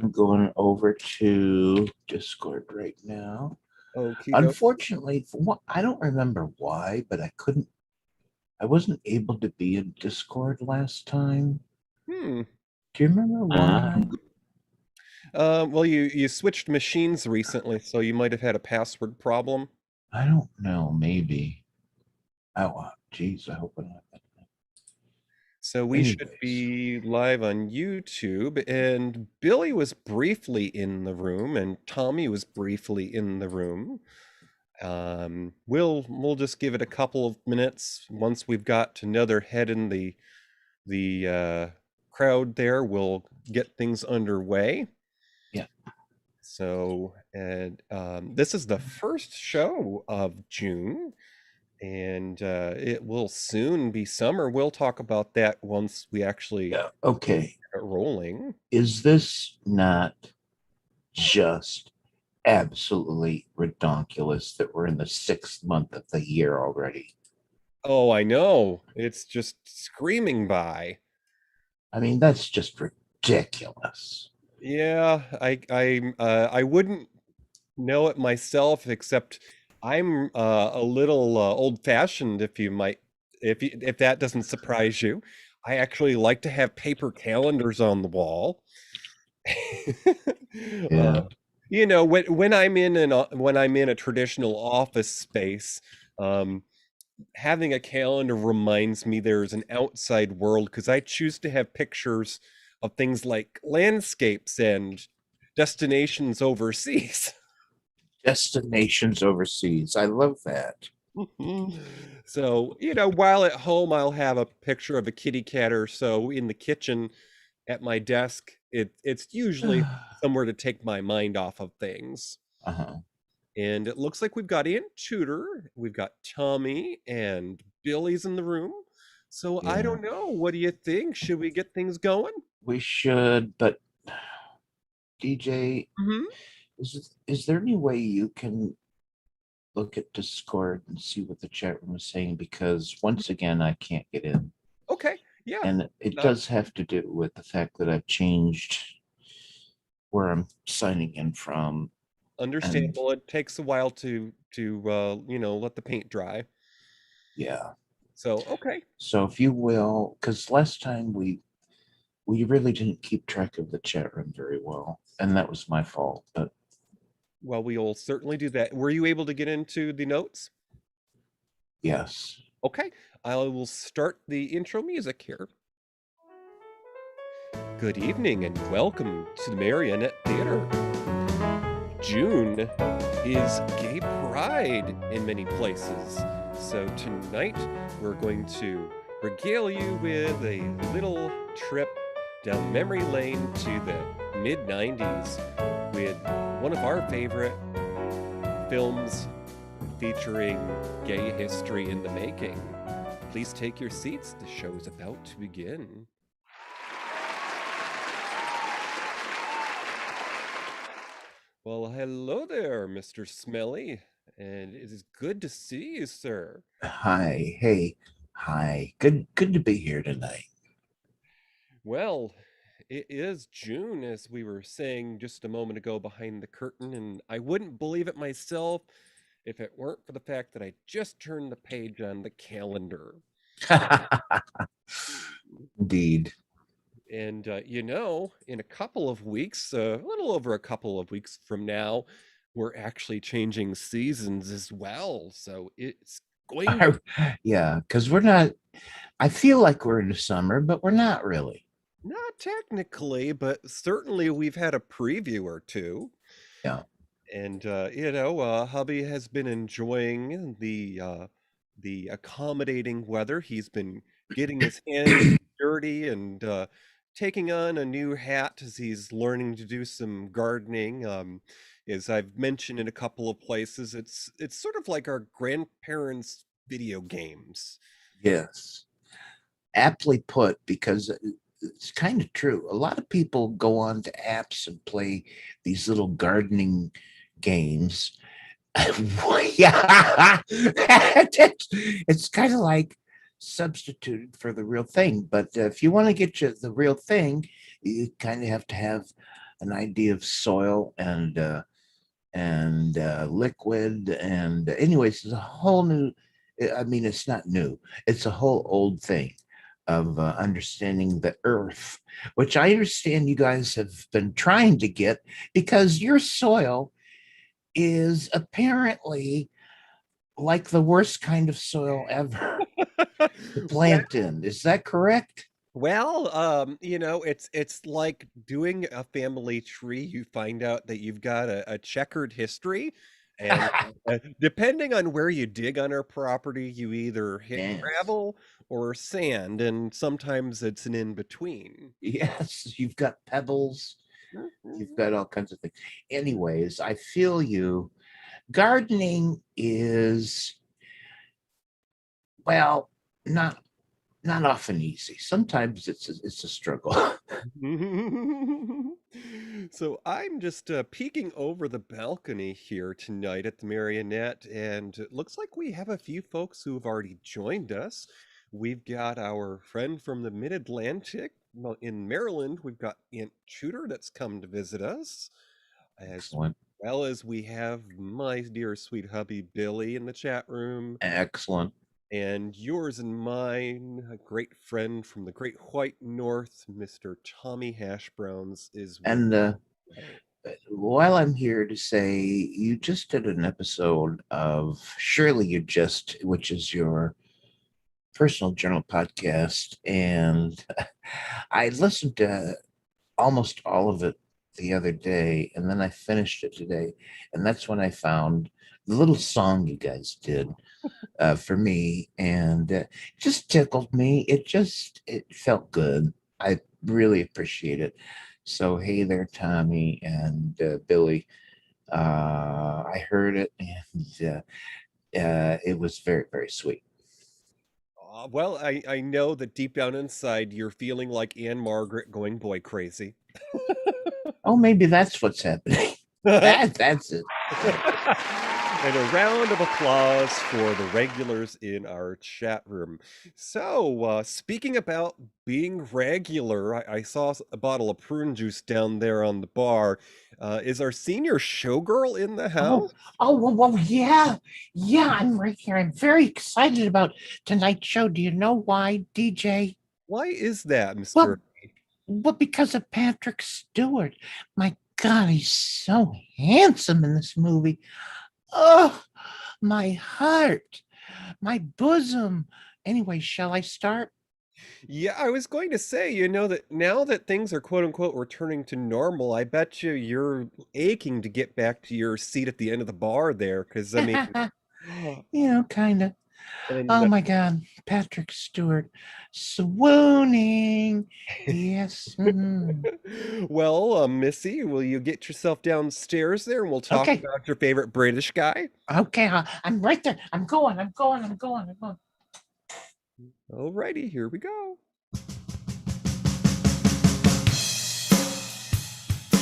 I'm going over to Discord right now. Okie doke. Unfortunately, I don't remember why, but I wasn't able to be in Discord last time. Hmm. Do you remember why? Well, you switched machines recently, so you might have had a password problem. I don't know, maybe. Oh, geez, I hope I'm not. So we should Anyways, be live on YouTube, and Billy was briefly in the room, and Tommy was briefly in the room. We'll just give it a couple of minutes. Once we've got another head in the crowd there, we'll get things underway. yeah, So, and this is the first show of June, and it will soon be summer. We'll talk about that once we actually yeah. Okay. get rolling. Is this not just absolutely redonkulous that we're in the 6th month of the year already? Oh, I know. It's just screaming by. I mean, that's just ridiculous. Yeah, I wouldn't know it myself, except I'm a little old-fashioned, if you might, if that doesn't surprise you. I actually like to have paper calendars on the wall. uh, Yeah. when I'm in a traditional office space, um, having a calendar reminds me there's an outside world because I choose to have pictures of things like landscapes and destinations overseas. Destinations overseas. I love that. So, while at home, I'll have a picture of a kitty cat or so. In the kitchen at my desk, it's usually somewhere to take my mind off of things. Uh-huh. And it looks like we've got Aunt Tudor, we've got Tommy, and Billy's in the room. So I Yeah. don't know. What do you think? Should we get things going? We should, but DJ, Hmm. is there any way you can look at Discord and see what the chat room is saying? Because once again, I can't get in. Okay. Yeah. And it Not does have to do with the fact that I've changed where I'm signing in from. And understandable. It takes a while to let the paint dry. yeah. So okay. So if you will, because last time we really didn't keep track of the chat room very well, and that was my fault. But Well, we will certainly do that. Were you able to get into the notes? yes. Okay. I will start the intro music here. Good evening and welcome to the Marionette Theater. June is Gay Pride in many places. So tonight we're going to regale you with a little trip down memory lane to the mid 90s with one of our favorite films featuring gay history in the making. Please take your seats. The show is about to begin. Well, hello there, Mr. Smellie, and it is good to see you, sir. Hi. Hey. Hi. Good to be here tonight. Well, it is June, as we were saying just a moment ago behind the curtain, and I wouldn't believe it myself if it weren't for the fact that I just turned the page on the calendar. Indeed. And, in a couple of weeks, a little over a couple of weeks from now, we're actually changing seasons as well. So it's going to Yeah, because we're not, I feel like we're in the summer, but we're not really. not technically, but certainly we've had a preview or two. Yeah. And hubby has been enjoying the accommodating weather. He's been getting his hands dirty and taking on a new hat as he's learning to do some gardening. As I've mentioned in a couple of places, it's sort of like our grandparents' video games. Yes. Aptly put, because it's kind of true. A lot of people go on to apps and play these little gardening games. Yeah, it's kind of like substituted for the real thing. But if you want to get you the real thing, you kind of have to have an idea of soil and liquid. And anyways, it's a whole new. I mean, it's not new. It's a whole old thing of understanding the earth, which I understand you guys have been trying to get because your soil is apparently like the worst kind of soil ever to Well, plant in. Is that correct? it's like doing a family tree. You find out that you've got a checkered history, and depending on where you dig on our property, you either hit Yes. gravel or sand, and sometimes it's an in between. Yes, you've got pebbles, you've got all kinds of things. Anyways, I feel you. Gardening is, well, not not often easy. Sometimes it's a struggle. So I'm just peeking over the balcony here tonight at the Marionette, and it looks like we have a few folks who have already joined us. We've got our friend from the Mid-Atlantic, well, in Maryland. We've got Aunt Tudor that's come to visit us, as Excellent. well as we have my dear sweet hubby Billy in the chat room. Excellent. And yours and mine, a great friend from the Great White North, Mr. Tommy Hashbrowns, is with And us. Oh, while I'm here to say, you just did an episode of Surely You Just, which is your personal journal podcast, and I listened to almost all of it the other day, and then I finished it today, and that's when I found the little song you guys did for me, and it just tickled me. It felt good. I really appreciate it. So hey there, Tommy and Billy. I heard it, and it was very very sweet. well, I know that deep down inside you're feeling like Anne Margaret going boy crazy. Oh, maybe that's what's happening. That's it. And a round of applause for the regulars in our chat room. So, speaking about being regular, I saw a bottle of prune juice down there on the bar. Is our senior showgirl in the Oh, house? well, yeah, yeah. I'm right here. I'm very excited about tonight's show. Do you know why, DJ? Why is that, Mr. Well, because of Patrick Stewart. My God, he's so handsome in this movie. Oh, my heart, my bosom. Anyway, shall I start? Yeah, I was going to say, that now that things are quote unquote returning to normal, I bet you're aching to get back to your seat at the end of the bar there, because I mean, Kind of. and Oh my God, Patrick Stewart, swooning. Yes. Mhm. well, Missy, will you get yourself downstairs there and we'll talk Okay. about your favorite British guy? Okay. I'm right there. I'm going. I'm going. I'm going. I'm going. Alrighty, here we go.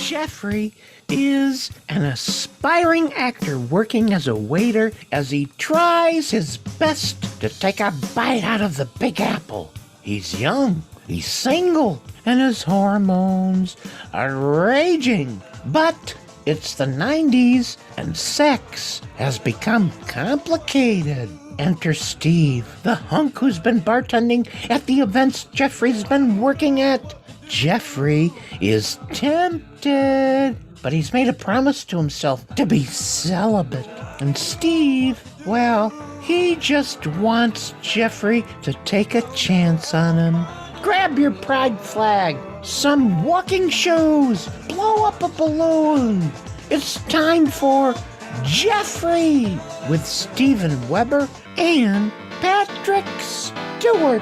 Jeffrey is an aspiring actor working as a waiter as he tries his best to take a bite out of the Big Apple. He's young, he's single, and his hormones are raging. But it's the 90s and sex has become complicated. Enter Steve, the hunk who's been bartending at the events Jeffrey's been working at. Jeffrey is tempted, but he's made a promise to himself to be celibate. And Steve, well, he just wants Jeffrey to take a chance on him. Grab your pride flag, some walking shoes, blow up a balloon. It's time for Jeffrey with Steven Weber and Patrick Stewart.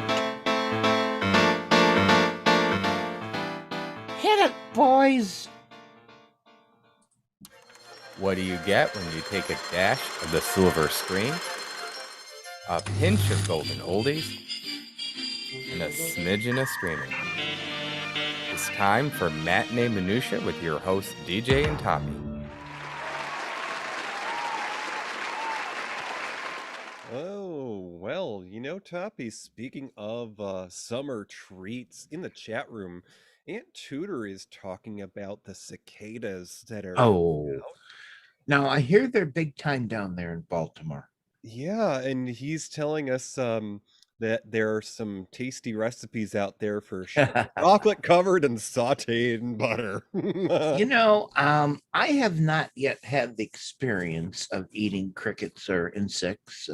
Hit it, boys. What do you get when you take a dash of the silver screen? A pinch of golden oldies and a smidgen of streaming. It's time for Matinee Minutia with your hosts DJ and Toppie. Oh, well, Toppy, speaking of summer treats in the chat room, Aunt Tudor is talking about the cicadas that are Oh, out. now I hear they're big time down there in Baltimore. Yeah, and he's telling us that there are some tasty recipes out there for chocolate covered and sauteed in butter. I have not yet had the experience of eating crickets or insects,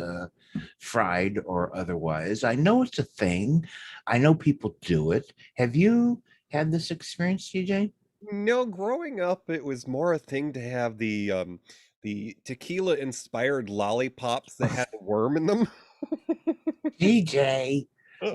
fried or otherwise. I know it's a thing. I know people do it. Have you had this experience, TJ? No, growing up, it was more a thing to have the tequila inspired lollipops that had a worm in them. TJ,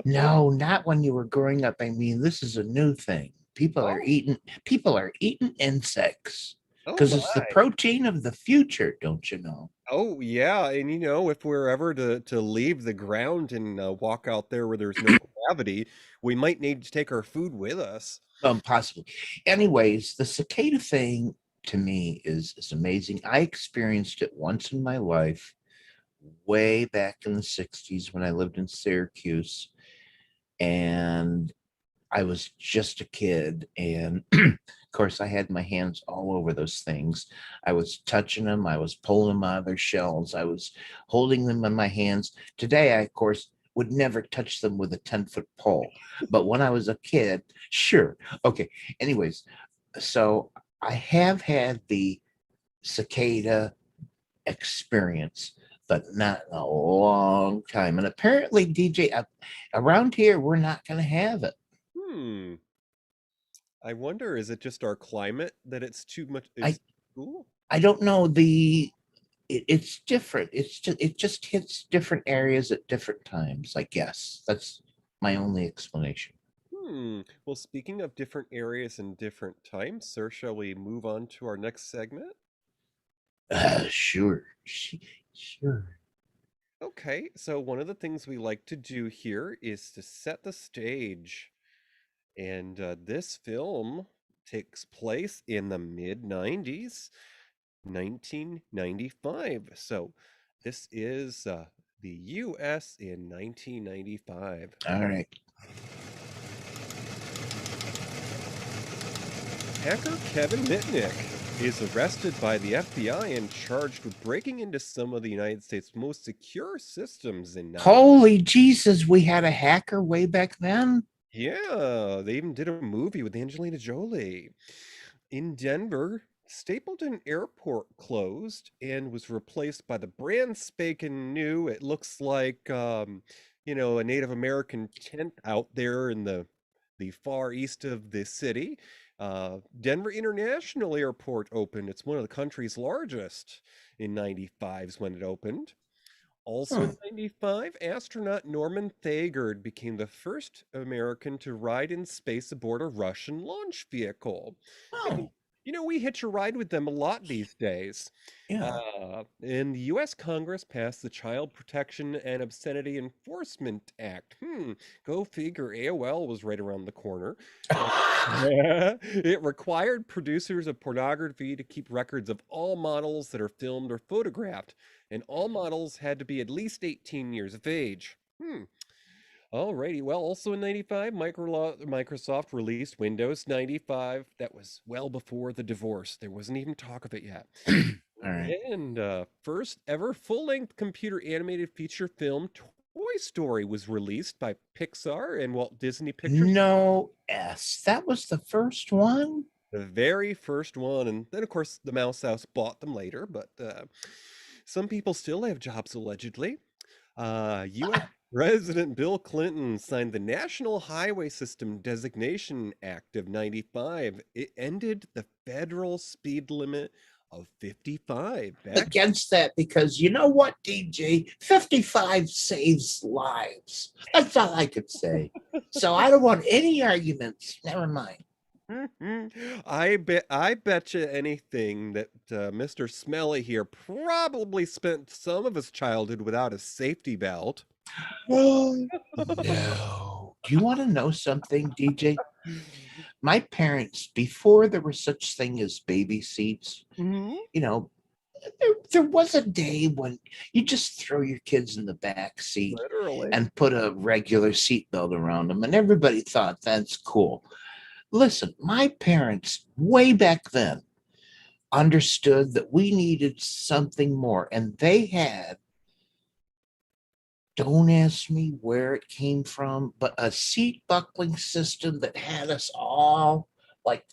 no, not when you were growing up. I mean, this is a new thing. Oh, People are eating insects oh because it's the my. protein of the future, don't you know? Oh yeah, and if we're ever to leave the ground and walk out there where there's no gravity, we might need to take our food with us. Possibly. Anyways, the cicada thing to me is amazing. I experienced it once in my life, way back in the 60s when I lived in Syracuse, and I was just a kid. And of course, I had my hands all over those things. I was touching them, I was pulling them out of their shells, I was holding them in my hands. Today, I, of course, would never touch them with a 10-foot pole. But when I was a kid, sure. Okay. Anyways, so I have had the cicada experience, but not in a long time. And apparently, DJ, around here, we're not going to have it. Hmm. I wonder, is it just our climate that it's too much? I It's cool. I don't know it's different. It just hits different areas at different times. I guess that's my only explanation. Hmm. Well, speaking of different areas and different times, sir, shall we move on to our next segment? Sure, sure. Okay, so one of the things we like to do here is to set the stage. And this film takes place in the mid 90s, 1995. So this is the US in 1995. All right. Hacker Kevin Mitnick is arrested by the FBI and charged with breaking into some of the United States' most secure systems in 90. Holy Jesus, we had a hacker way back then. Yeah, they even did a movie with Angelina Jolie. In Denver, Stapleton Airport closed and was replaced by the brand spanking new, it looks like a Native American tent out there in the far east of the city. Denver International Airport opened. It's one of the country's largest in 95's when it opened. Also Hmm. in 95, astronaut Norman Thagard became the first American to ride in space aboard a Russian launch vehicle. And, Oh, we hitch a ride with them a lot these days. yeah. And the U.S. Congress passed the Child Protection and Obscenity Enforcement Act. Go figure, AOL was right around the corner. It required producers of pornography to keep records of all models that are filmed or photographed, and all models had to be at least 18 years of age. Alrighty. Well, also in 95, Microsoft released Windows 95. That was well before the divorce. There wasn't even talk of it yet. All right. And first ever full-length computer animated feature film Toy Story was released by Pixar and Walt Disney Pictures. No S. That was the first one. The very first one. And then, of course, the Mouse House bought them later, but some people still have jobs allegedly. U.S. President Bill Clinton signed the National Highway System Designation Act of 95. It ended the federal speed limit of 55 back. Against that because you know what, DJ? 55 saves lives. That's all I could say. So I don't want any arguments. Never mind. I bet you anything that Mr. Smellie here probably spent some of his childhood without a safety belt. Oh, no. Do you want to know something, DJ? My parents, before there was such thing as baby seats, Mhm. you know, there was a day when you just throw your kids in the back seat Literally. and put a regular seatbelt around them, and everybody thought that's cool. Listen, my parents, way back then, understood that we needed something more, and they had, don't ask me where it came from, but a seat buckling system that had us all like,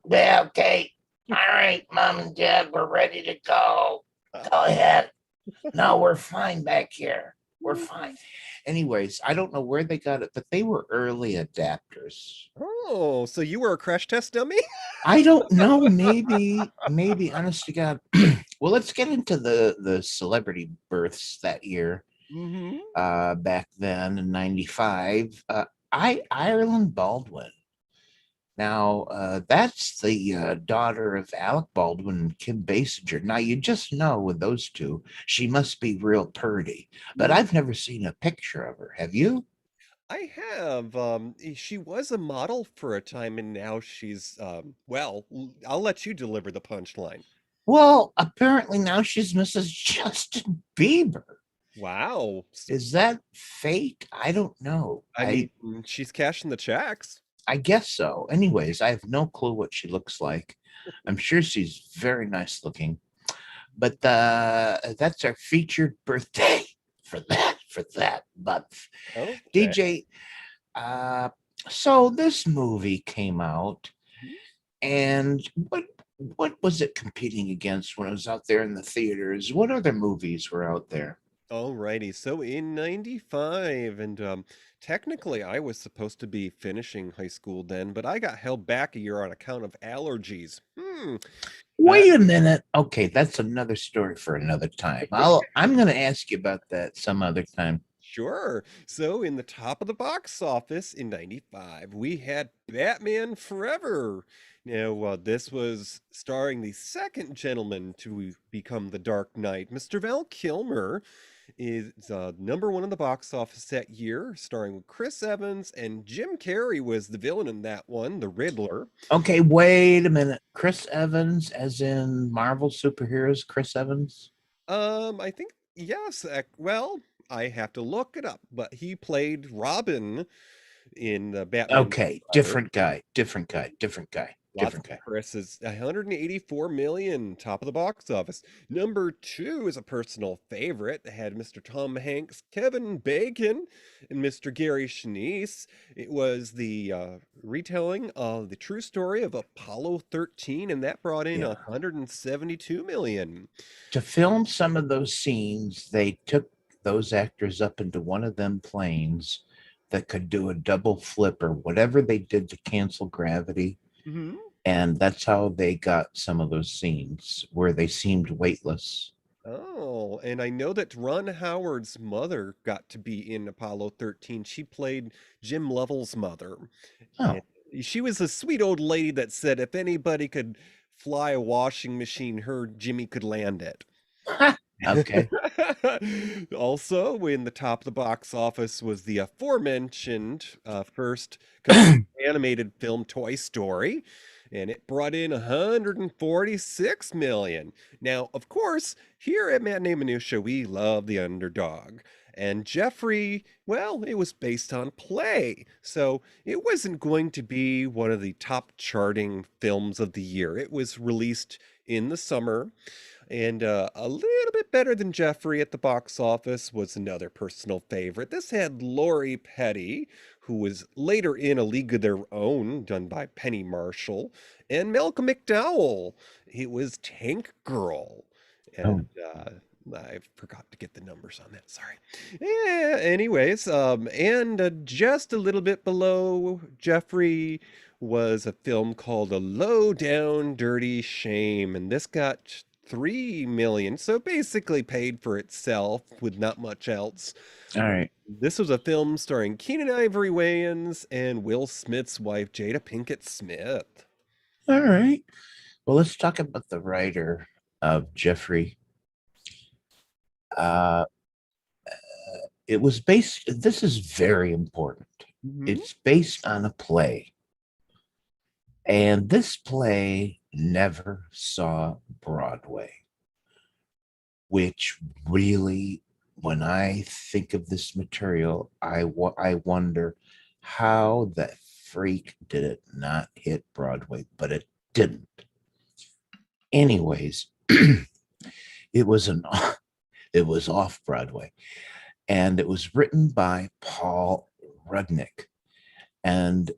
yeah, okay, all right, mom and dad, we're ready to go. Go ahead. No, we're fine back here. We're fine. Anyways, I don't know where they got it, but they were early adapters. Oh, so you were a crash test dummy? I don't know. Maybe, honest to God. Well, let's get into the celebrity births that year. Mm-hmm. Back then in '95, Ireland Baldwin. Now, that's the daughter of Alec Baldwin and Kim Basinger. Now, you just know with those two, she must be real purty. But I've never seen a picture of her. Have you? I have. She was a model for a time, and now she's well, I'll let you deliver the punchline. Well, apparently now she's Mrs. Justin Bieber. Wow. Is that fake? I don't know. I mean, she's cashing the checks. I guess so. Anyways, I have no clue what she looks like. I'm sure she's very nice looking. But that's our featured birthday for that month. Okay. DJ, so this movie came out, and what was it competing against when it was out there in the theaters? What other movies were out there? Alrighty, so in '95, and technically I was supposed to be finishing high school then, but I got held back a year on account of allergies. That Wait a minute. Okay, that's another story for another time. I'm going to ask you about that some other time. Sure. So in the top of the box office in '95, we had Batman Forever. Now, this was starring the second gentleman to become the Dark Knight, Mr. Val Kilmer. Is number one in the box office that year, starring with Chris Evans, and Jim Carrey was the villain in that one, the Riddler. Okay, wait a minute. Chris Evans, as in Marvel superheroes, Chris Evans? I think yes. Well, I have to look it up, but he played Robin in the Batman Okay, Forever. different guy. Lots of Chris's. 184 million, top of the box office. Number two is a personal favorite. It had Mr. Tom Hanks, Kevin Bacon, and Mr. Gary Sinise. It was the retelling of the true story of Apollo 13, and that brought in 172 million. To film some of those scenes, they took those actors up into one of them planes that could do a double flip or whatever they did to cancel gravity. Mm-hmm. And that's how they got some of those scenes where they seemed weightless. Oh, and I know that Ron Howard's mother got to be in Apollo 13. She played Jim Lovell's mother. Oh. And she was a sweet old lady that said if anybody could fly a washing machine, her Jimmy could land it. Okay. Also, in the top of the box office was the aforementioned first animated film Toy Story, and it brought in 146 million. Now, of course, here at Matinee Minutia, we love the underdog. And Jeffrey, well, it was based on play, so it wasn't going to be one of the top charting films of the year. It was released in the summer. And a little bit better than Jeffrey at the box office was another personal favorite. This had Lori Petty, who was later in A League of Their Own, done by Penny Marshall, and Malcolm McDowell. It was Tank Girl. And I forgot to get the numbers on that. Sorry. Yeah, anyways, and just a little bit below Jeffrey was a film called A Low Down Dirty Shame, and this got 3 million, so basically paid for itself with not much else. All right. This was a film starring Keenan Ivory Wayans and Will Smith's wife, Jada Pinkett Smith. All right. Well, let's talk about the writer of Jeffrey. It was based, this is very important. It's based on a play. And this play never saw Broadway, which really, when I think of this material, I wonder how the freak did it not hit Broadway, but it didn't. Anyways, it was off Broadway, and it was written by Paul Rudnick, and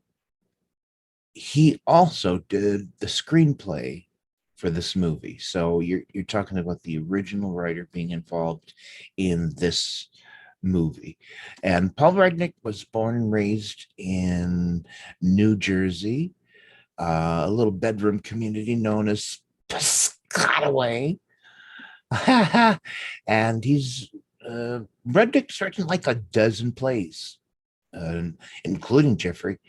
he also did the screenplay for this movie. So you're talking about the original writer being involved in this movie. And Paul Rudnick was born and raised in New Jersey, a little bedroom community known as Piscataway. And he's Rudnick's written like a dozen plays, including Jeffrey.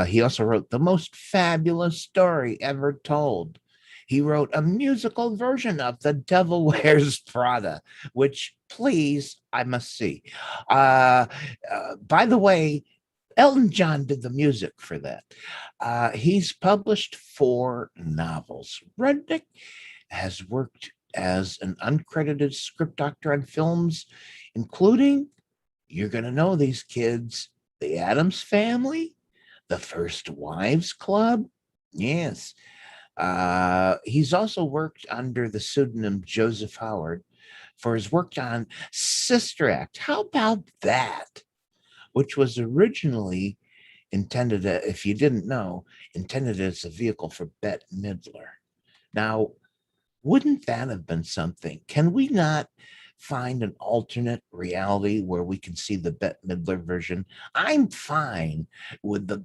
He also wrote The Most Fabulous Story Ever Told. He wrote a musical version of The Devil Wears Prada, which, please, I must see. By the way, Elton John did the music for that. He's published 4 novels. Rudnick has worked as an uncredited script doctor on films, including, you're going to know these kids, The Addams Family, The First Wives Club. Yes. He's also worked under the pseudonym Joseph Howard for his work on Sister Act. How about that? Which was originally intended, if you didn't know, intended as a vehicle for Bette Midler. Now, wouldn't that have been something? Can we not find an alternate reality where we can see the Bette Midler version? I'm fine with the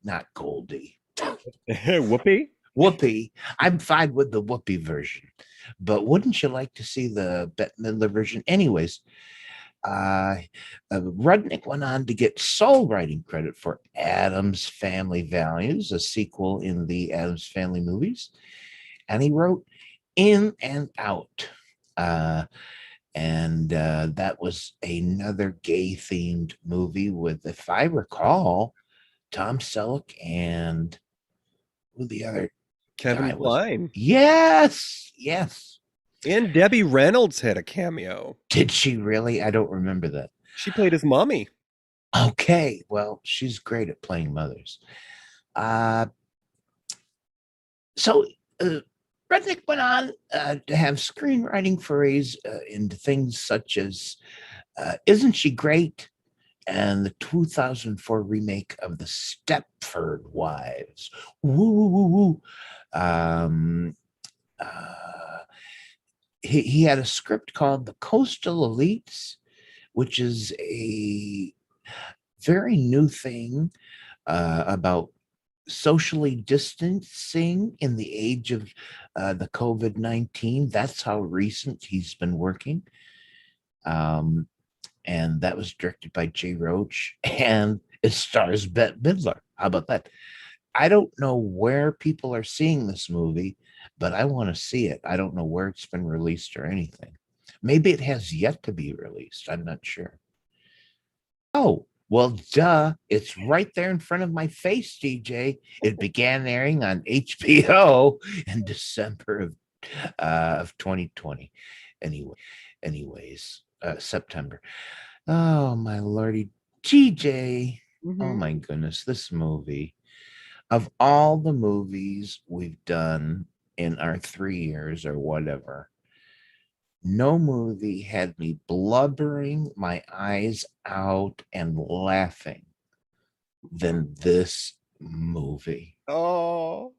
not Goldie. Whoopi. I'm fine with the Whoopi version. But wouldn't you like to see the Bette Midler version? Anyways, Rudnick went on to get sole writing credit for Addams Family Values, a sequel in the Addams Family movies. And he wrote In and Out. And that was another gay-themed movie with, if I recall, Tom Selleck and who the other Kevin Kline. Yes. And Debbie Reynolds had a cameo. Did she really? I don't remember that. She played his mommy. Okay, well, she's great at playing mothers. So Rudnick went on to have screenwriting forays into things such as Isn't She Great? And the 2004 remake of The Stepford Wives. Woo, woo, woo, woo. He had a script called The Coastal Elites, which is a very new thing about socially distancing in the age of the COVID-19. That's how recent he's been working. And that was directed by Jay Roach, and it stars Bette Midler. How about that? I don't know where people are seeing this movie, but I want to see it. I don't know where it's been released or anything. Maybe it has yet to be released. I'm not sure. Oh, well, duh. It's right there in front of my face, DJ. It began airing on HBO in December of 2020. Anyways, September. Oh, my lordy. TJ. Mm-hmm. Oh, my goodness. This movie. Of all the movies we've done in our 3 years or whatever, no movie had me blubbering my eyes out and laughing than this movie. Oh.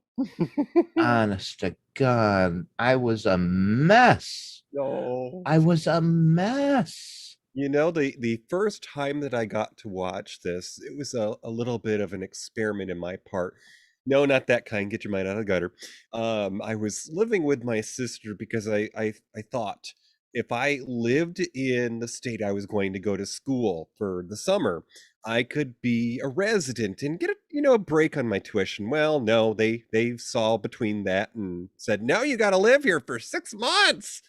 Honest to God, I was a mess. No. I was a mess. You know, the first time that I got to watch this, it was a little bit of an experiment in my part. No, not that kind. Get your mind out of the gutter. I was living with my sister because I thought if I lived in the state I was going to go to school for the summer, I could be a resident and get a break on my tuition. Well, no, they saw between that and said, no, you got to live here for 6 months.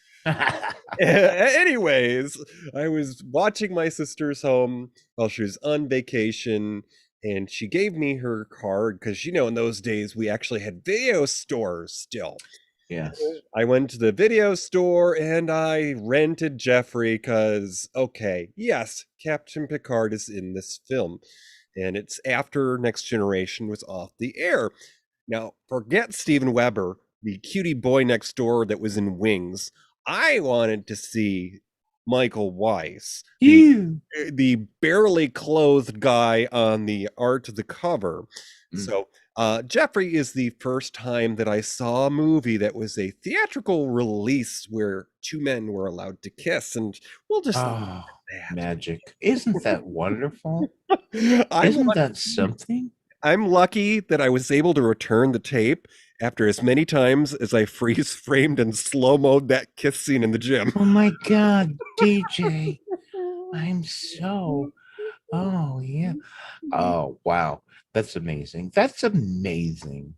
Anyways, I was watching my sister's home while she was on vacation, and she gave me her card because, in those days we actually had video stores still. Yes. I went to the video store and I rented Jeffrey because, okay, yes, Captain Picard is in this film. and it's after Next Generation was off the air. Now, forget Steven Weber, the cutie boy next door that was in Wings. I wanted to see Michael Weiss, You. the barely clothed guy on the art of the cover. So Jeffrey is the first time that I saw a movie that was a theatrical release where two men were allowed to kiss, and we'll just leave Oh, it at magic. Isn't that wonderful? that. Isn't that something? I'm lucky that I was able to return the tape after as many times as I freeze framed and slow mode that kiss scene in the gym. Oh my God, DJ. I'm so. Oh, yeah. Oh, wow. That's amazing. That's amazing.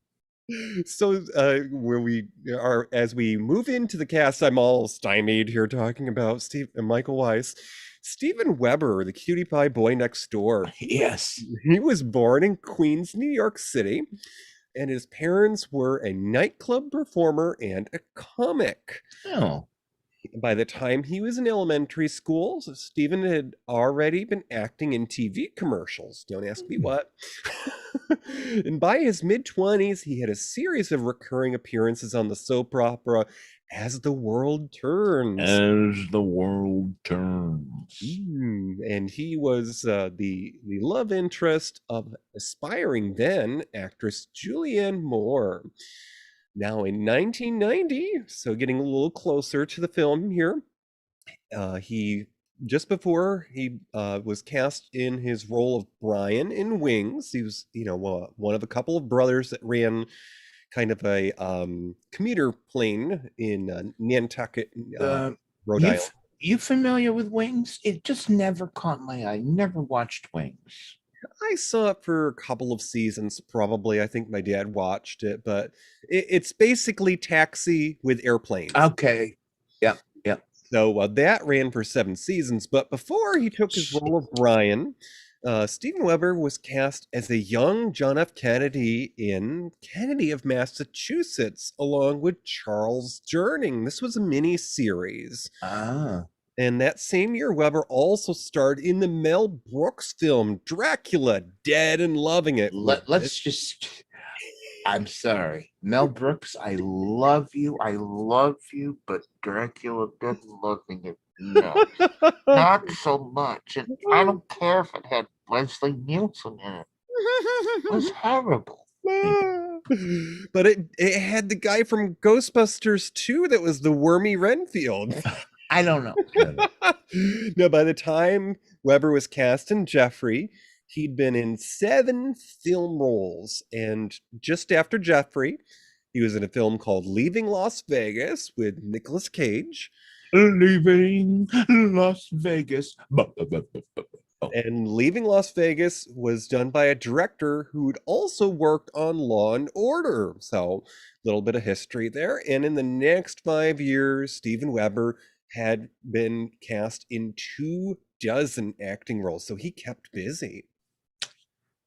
So where we are, as we move into the cast, I'm all stymied here talking about Steve and Michael Weiss. Steven Weber, the cutie pie boy next door. Yes. He was born in Queens, New York City, and his parents were a nightclub performer and a comic. Oh. By the time he was in elementary school, Stephen had already been acting in TV commercials. Don't ask me what. And by his mid-20s, he had a series of recurring appearances on the soap opera As the World Turns. As the world turns. And he was the love interest of aspiring then actress Julianne Moore. Now in 1990, so getting a little closer to the film here, he just before he was cast in his role of Brian in Wings. He was, one of a couple of brothers that ran kind of a commuter plane in Nantucket, Rhode Island. You familiar with Wings? It just never caught my eye. Never watched Wings. I saw it for a couple of seasons, probably. I think my dad watched it, but it's basically Taxi with airplanes. Okay. Yep. So that ran for 7 seasons. But before he took his role of Brian, Steven Weber was cast as a young John F. Kennedy in Kennedy of Massachusetts, along with Charles Durning. This was a mini series. And that same year, Weber also starred in the Mel Brooks film Dracula, Dead and Loving It. I'm sorry. Mel Brooks, I love you, but Dracula, Dead and Loving It, no. Not so much. And I don't care if it had Leslie Nielsen in it. It was horrible. But it had the guy from Ghostbusters 2 that was the Wormy Renfield. I don't know. Now, by the time Weber was cast in Jeffrey, he'd been in 7 film roles. And just after Jeffrey, he was in a film called Leaving Las Vegas with Nicolas Cage. Leaving Las Vegas. And Leaving Las Vegas was done by a director who'd also worked on Law and Order. So, a little bit of history there. And in the next 5 years, Steven Weber had been cast in 24 acting roles. So he kept busy.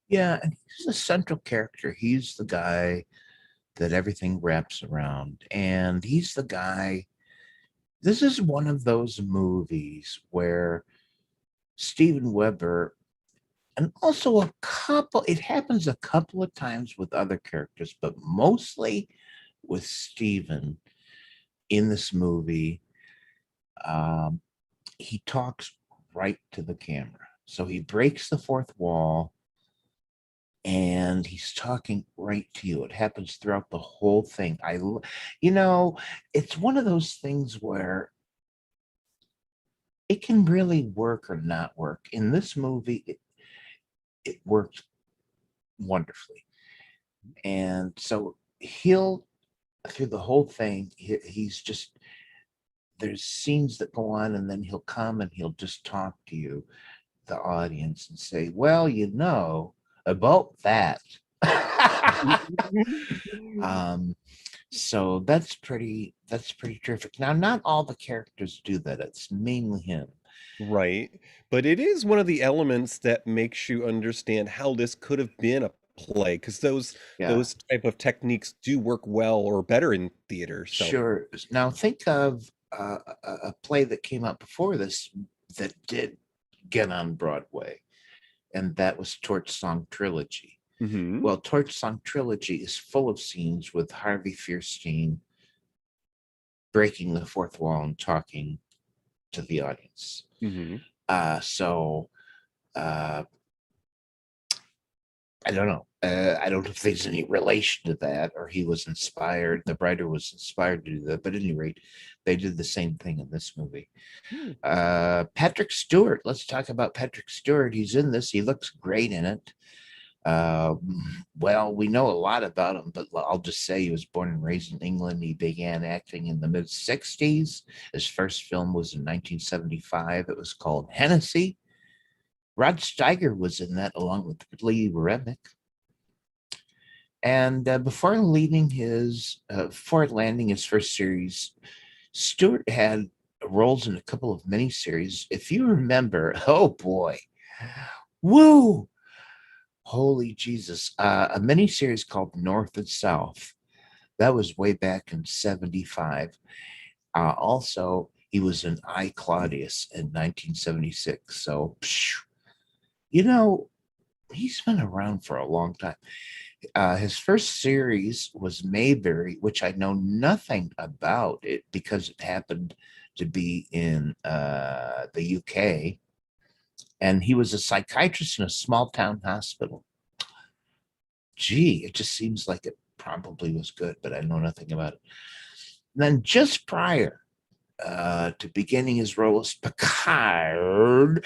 Yeah, and he's a central character. He's the guy that everything wraps around. And he's the guy. This is one of those movies where Steven Weber, and also it happens a couple of times with other characters, but mostly with Steven in this movie, he talks right to the camera. So he breaks the fourth wall and he's talking right to you. It happens throughout the whole thing. It's one of those things where it can really work or not work. In this movie, it worked wonderfully. And so through the whole thing, he's just, there's scenes that go on and then he'll come and he'll just talk to you, the audience, and say, well, about that. So that's pretty terrific. Now, not all the characters do that. It's mainly him. Right. But it is one of the elements that makes you understand how this could have been a play, because those type of techniques do work well or better in theater. So. Sure. Now think of a play that came out before this that did get on Broadway. and that was Torch Song Trilogy. Mm-hmm. Well, Torch Song Trilogy is full of scenes with Harvey Fierstein breaking the fourth wall and talking to the audience. Mm-hmm. I don't know. I don't know if there's any relation to that, or he was inspired. The writer was inspired to do that. But at any rate, they did the same thing in this movie. Patrick Stewart. Let's talk about Patrick Stewart. He's in this. He looks great in it. Well, we know a lot about him, but I'll just say he was born and raised in England. He began acting in the mid-'60s. His first film was in 1975. It was called Hennessy. Rod Steiger was in that along with Lee Remick. And before landing his first series, Stewart had roles in a couple of miniseries. If you remember, oh boy, woo, holy Jesus, a miniseries called North and South. That was way back in 75. Also, he was in I, Claudius in 1976. So, you know, he's been around for a long time. His first series was Mayberry, which I know nothing about it because it happened to be in the UK. And he was a psychiatrist in a small town hospital. Gee, it just seems like it probably was good, but I know nothing about it. And then just prior to beginning his role as Picard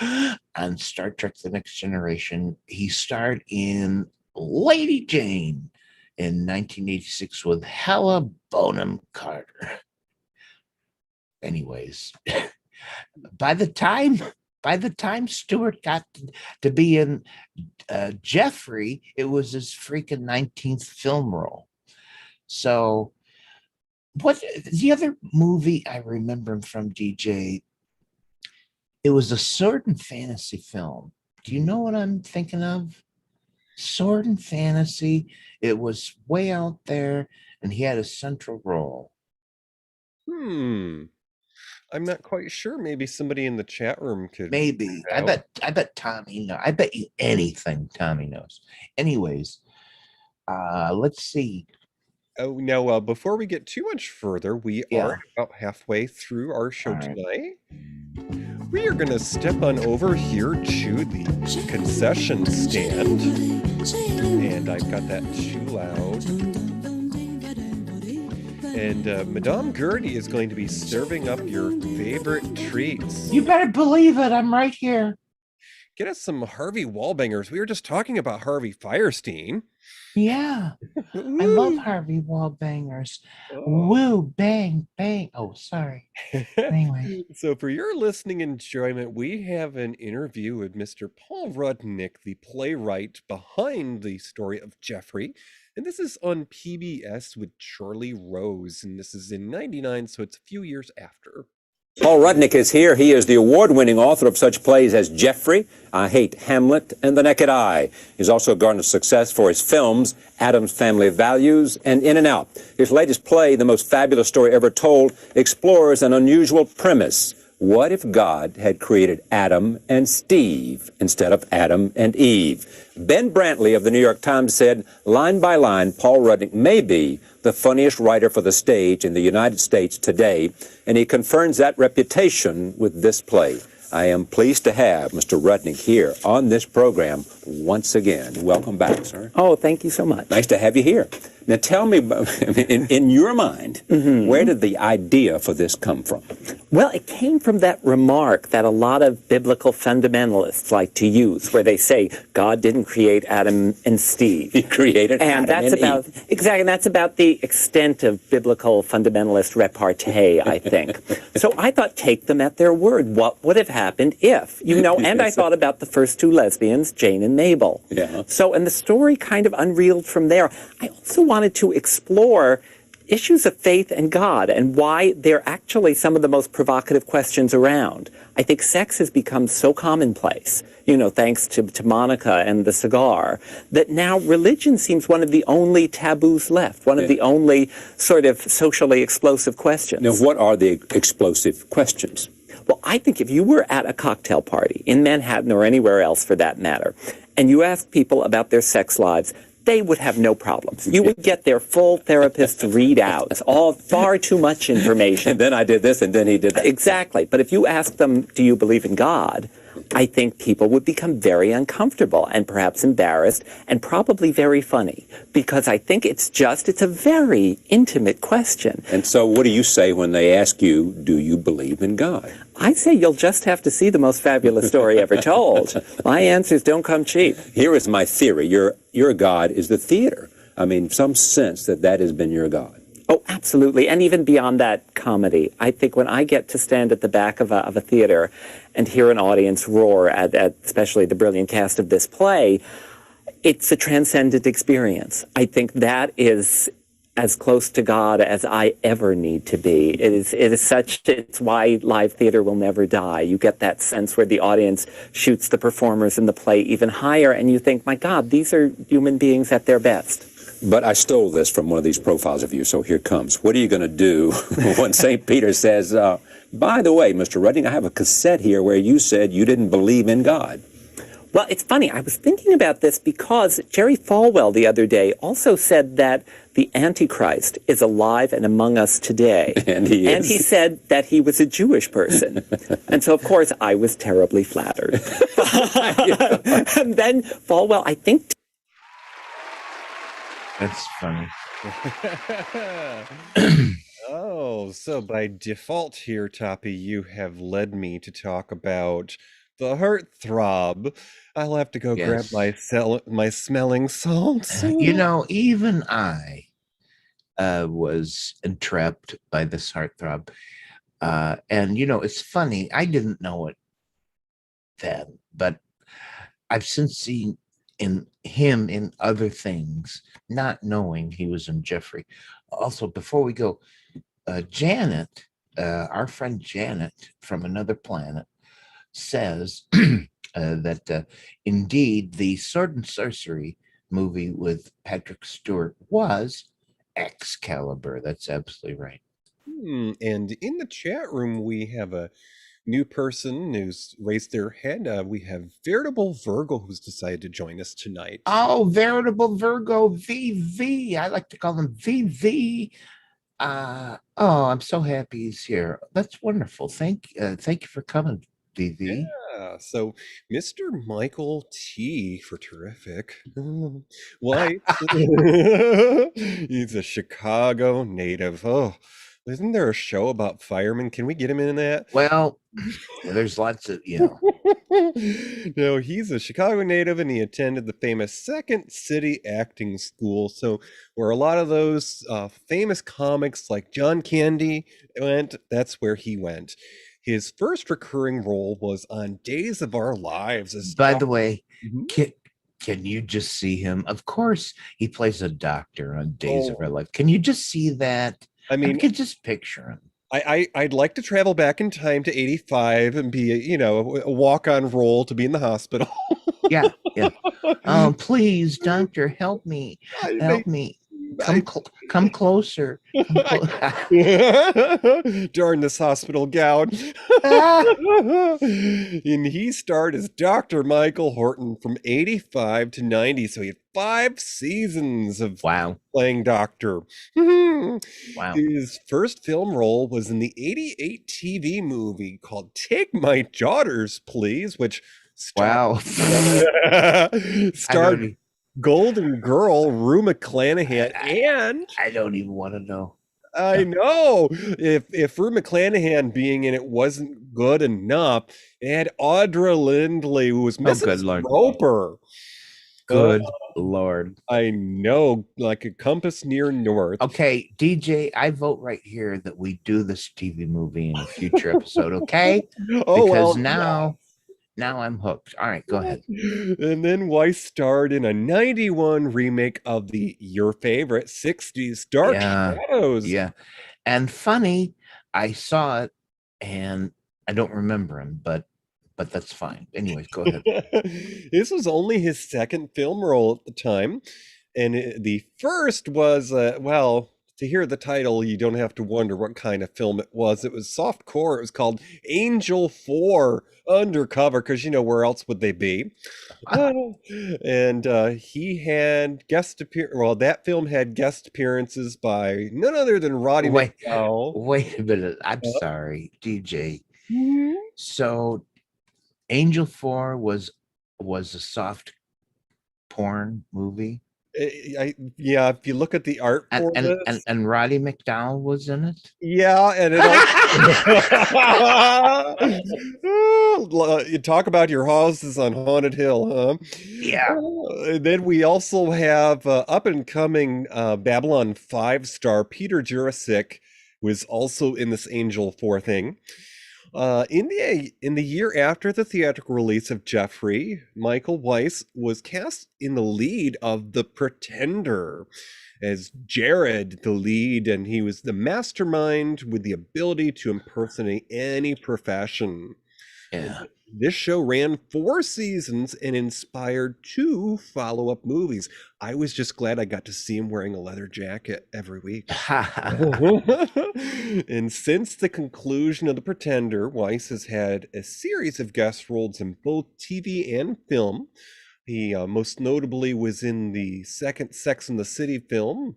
on Star Trek The Next Generation, he starred in Lady Jane in 1986 with Hella Bonham Carter. Anyways, by the time Stewart got to be in Jeffrey, it was his freaking 19th film role. So, what the other movie I remember him from, DJ? It was a sword and fantasy film. Do you know what I'm thinking of? Sword and fantasy. It was way out there, and he had a central role. I'm not quite sure. Maybe somebody in the chat room could. Maybe. I bet Tommy knows. I bet you anything Tommy knows. Anyways, let's see. Oh, now, before we get too much further, we are about halfway through our show tonight. We are going to step on over here to the concession stand. And I've got that too loud. And Madame Gertie is going to be serving up your favorite treats. You better believe it. I'm right here. Get us some Harvey Wallbangers. We were just talking about Harvey Fierstein. Yeah. I love Harvey Wallbangers. Woo, bang, bang. Oh, sorry. Anyway. So for your listening enjoyment, we have an interview with Mr. Paul Rudnick, the playwright behind the story of Jeffrey. And this is on PBS with Charlie Rose. And this is in 99, so it's a few years after. Paul Rudnick is here. He is the award-winning author of such plays as Jeffrey, I Hate Hamlet, and The Naked Eye. He's also garnered success for his films, Addams Family Values, and In and Out. His latest play, The Most Fabulous Story Ever Told, explores an unusual premise. What if God had created Adam and Steve instead of Adam and Eve? Ben Brantley of the New York Times said, line by line, Paul Rudnick may be the funniest writer for the stage in the United States today, and he confirms that reputation with this play. I am pleased to have Mr. Rudnick here on this program once again. Welcome back, sir. Oh, thank you so much. Nice to have you here. Now tell me, in your mind, where did the idea for this come from? Well, it came from that remark that a lot of biblical fundamentalists like to use, where they say God didn't create Adam and Steve. He created and Adam and Eve. Exactly, and that's about the extent of biblical fundamentalist repartee, I think. So I thought, take them at their word. What would have happened if? You know, and I thought about the first two lesbians, Jane and Mabel. Yeah. So, and the story kind of unreeled from there. I also wanted to explore issues of faith and God and why they're actually some of the most provocative questions around. I think sex has become so commonplace, you know, thanks to Monica and the cigar, that now religion seems one of the only taboos left, one of the only sort of socially explosive questions. Now, what are the explosive questions? Well, I think if you were at a cocktail party in Manhattan or anywhere else for that matter, and you asked people about their sex lives, they would have no problems. You would get their full therapist readouts, all far too much information. And then I did this, and then he did that. Exactly. But if you ask them, do you believe in God? I think people would become very uncomfortable and perhaps embarrassed and probably very funny, because I think it's a very intimate question. And so what do you say when they ask you, do you believe in God? I say you'll just have to see the most fabulous story ever told. My answers don't come cheap. Here is my theory. Your God is the theater. I mean, some sense that has been your God. Oh, absolutely. And even beyond that, comedy. I think when I get to stand at the back of a theater and hear an audience roar at especially the brilliant cast of this play, it's a transcendent experience. I think that is as close to God as I ever need to be. It's why live theater will never die. You get that sense where the audience shoots the performers in the play even higher, and you think, my God, these are human beings at their best. But I stole this from one of these profiles of you, so here comes. What are you going to do when St. Peter says, by the way, Mr. Rudnick, I have a cassette here where you said you didn't believe in God? Well, it's funny. I was thinking about this because Jerry Falwell the other day also said that the Antichrist is alive and among us today. And he is. And he said that he was a Jewish person. And so, of course, I was terribly flattered. And then Falwell, I think... That's funny. Oh, so by default here, Toppie, you have led me to talk about the heartthrob. I'll have to go grab my smelling salts. You know, even I was entrapped by this heartthrob. And, you know, it's funny. I didn't know it then, but I've since seen him in other things, not knowing he was in Jeffrey. Also, before we go, Janet, our friend Janet from another planet, says that indeed the Sword and Sorcery movie with Patrick Stewart was Excalibur. That's absolutely right. And in the chat room, we have a new person who's raised their hand. We have Veritable Virgo who's decided to join us tonight. Oh, Veritable Virgo, VV. I like to call him VV. I'm so happy he's here. That's wonderful. Thank you for coming, VV. Yeah, so Mr. Michael T for terrific. White. He's a Chicago native. Oh, isn't there a show about firemen? Can we get him in that? Well, there's lots of, No, he's a Chicago native, and he attended the famous Second City Acting School. So where a lot of those famous comics like John Candy went, that's where he went. His first recurring role was on Days of Our Lives. By the way, can you just see him? Of course, he plays a doctor on Days of Our Life. Can you just see that? I mean, I can just picture him. I'd like to travel back in time to 85 and be a walk-on role to be in the hospital. Yeah. Please, doctor, help me. Help me. Come closer. Darn this hospital gown. And he starred as Dr. Michael Horton from 85 to 90. So he had 5 seasons of playing doctor. Wow. His first film role was in the 88 TV movie called Take My Daughters, Please, which starred Golden Girl, Rue McClanahan, and I don't even want to know. I know. If Rue McClanahan being in it wasn't good enough, it had Audra Lindley, who was Mrs. Roper. Good Lord. I know, like a compass near north. Okay, DJ, I vote right here that we do this TV movie in a future episode, okay? Because now I'm hooked. All right, go ahead. And then Weiss starred in a 91 remake of your favorite 60s Dark Shadows. Yeah. And funny, I saw it and I don't remember him, but that's fine. Anyways, go ahead. This was only his second film role at the time. And the first was, to to hear the title, you don't have to wonder what kind of film it was. It was softcore. It was called Angel 4 Undercover, because where else would they be? And he had that film had guest appearances by none other than Roddy Wait, McDowell. wait a minute. I'm sorry, DJ. Mhm. So Angel 4 was a soft porn movie. Yeah, if you look at the art And for and, this, and Roddy McDowell was in it. yeah, and it also you talk about your houses on Haunted Hill, huh? Yeah. Then we also have up and coming Babylon 5 star Peter Jurasik was also in this Angel 4 thing. In the year after the theatrical release of Jeffrey, Michael Weiss was cast in the lead of The Pretender as Jared, the lead, and he was the mastermind with the ability to impersonate any profession. Yeah. This show ran 4 seasons and inspired 2 follow-up movies. I was just glad I got to see him wearing a leather jacket every week. And since the conclusion of The Pretender, Weiss has had a series of guest roles in both TV and film. He most notably was in the second Sex and the City film,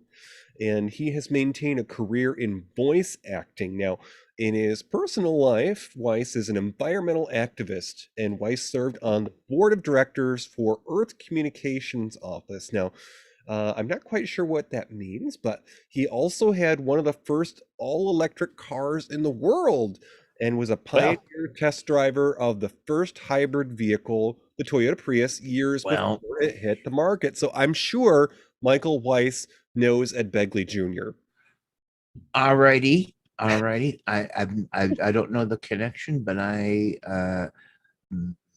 and he has maintained a career in voice acting. Now, in his personal life, Weiss is an environmental activist, and Weiss served on the board of directors for Earth Communications Office. Now, I'm not quite sure what that means, but he also had one of the first all-electric cars in the world and was a pioneer test driver of the first hybrid vehicle, the Toyota Prius, years before it hit the market. So I'm sure Michael Weiss knows Ed Begley Jr. Alrighty. I don't know the connection, but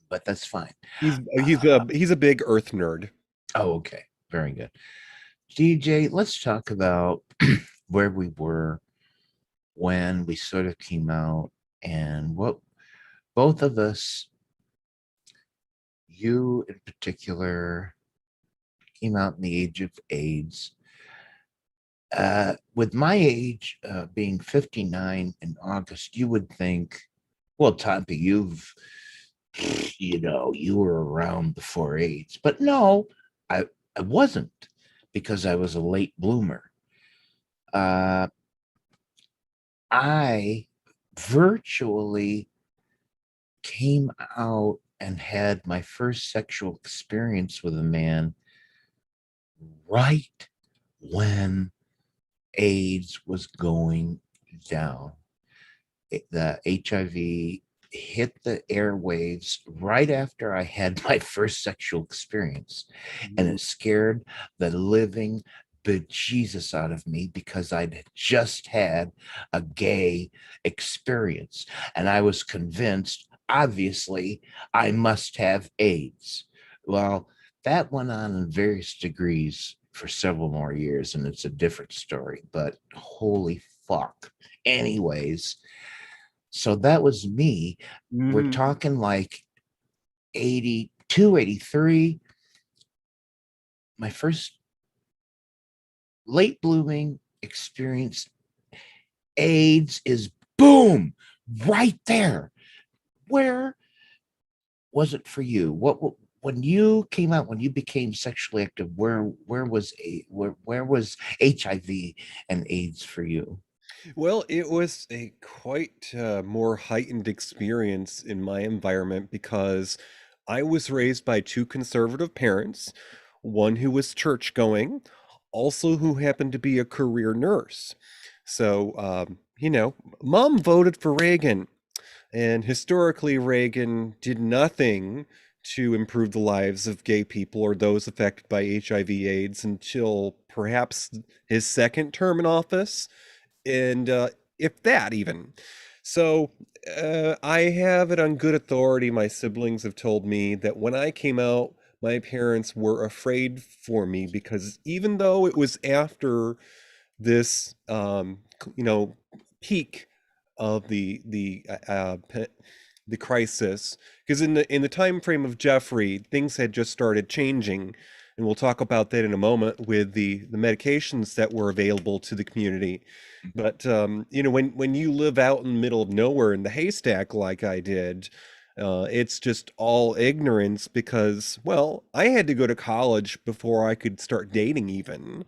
but that's fine. He's a big Earth nerd. Oh, okay. Very good. DJ, let's talk about where we were when we sort of came out and what both of us, you in particular, came out in the age of AIDS. With my age being 59 in August, you would think, well, Toppie, you were around before AIDS. But no, I wasn't, because I was a late bloomer. I virtually came out and had my first sexual experience with a man right when AIDS was going down. The HIV hit the airwaves right after I had my first sexual experience, and it scared the living bejesus out of me, because I'd just had a gay experience, and I was convinced, obviously, I must have AIDS. Well, that went on in various degrees for several more years, and it's a different story, but holy fuck. Anyways, so that was me. We're talking like 82, 83. My first late blooming experience. AIDS is boom, right there. Where was it for you? When you came out, when you became sexually active, where was HIV and AIDS for you? Well, it was a quite more heightened experience in my environment, because I was raised by 2 conservative parents, one who was church going, also who happened to be a career nurse. So, mom voted for Reagan, and historically, Reagan did nothing to improve the lives of gay people or those affected by HIV/AIDS until perhaps his second term in office, and if that even. So I have it on good authority. My siblings have told me that when I came out, my parents were afraid for me, because even though it was after this, peak of the crisis, because in the time frame of Jeffrey, things had just started changing. and we'll talk about that in a moment with the medications that were available to the community. But when you live out in the middle of nowhere in the haystack like I did, it's just all ignorance because, well, I had to go to college before I could start dating even.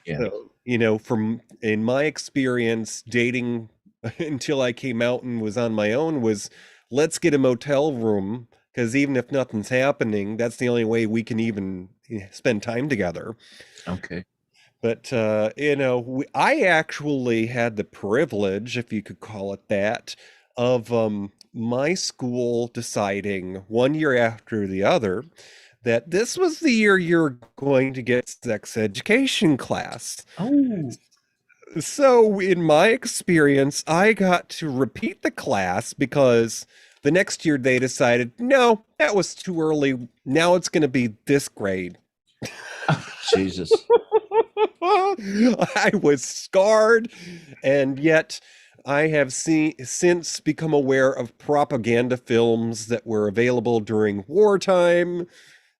Yeah. So, from in my experience, dating until I came out and was on my own was, let's get a motel room, because even if nothing's happening, that's the only way we can even spend time together. Okay. But I actually had the privilege, if you could call it that, of my school deciding 1 year after the other that this was the year you're going to get sex education class. Oh. So, in my experience, I got to repeat the class because the next year they decided, no, that was too early. Now it's going to be this grade. Jesus. I was scarred, and yet I have since become aware of propaganda films that were available during wartime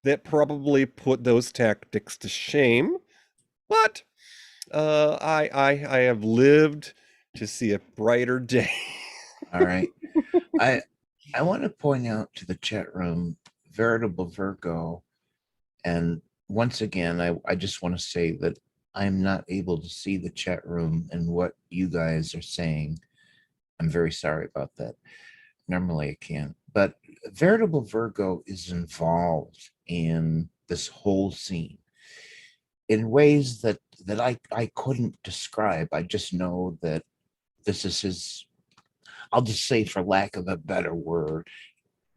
that probably put those tactics to shame. But I have lived to see a brighter day. All right. I want to point out to the chat room, Veritable Virgo, and once again, I just want to say that I'm not able to see the chat room and what you guys are saying. I'm very sorry about that. Normally I can, but Veritable Virgo is involved in this whole scene in ways that I couldn't describe. I just know that this is his, I'll just say, for lack of a better word,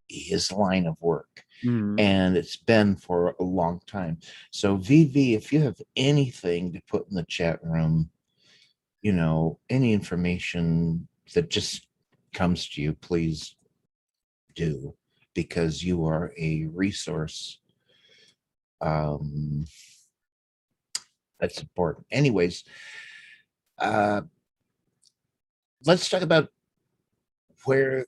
his line of work. And it's been for a long time. So VV, if you have anything to put in the chat room, any information that just comes to you, please do, because you are a resource that's important. Anyways, let's talk about where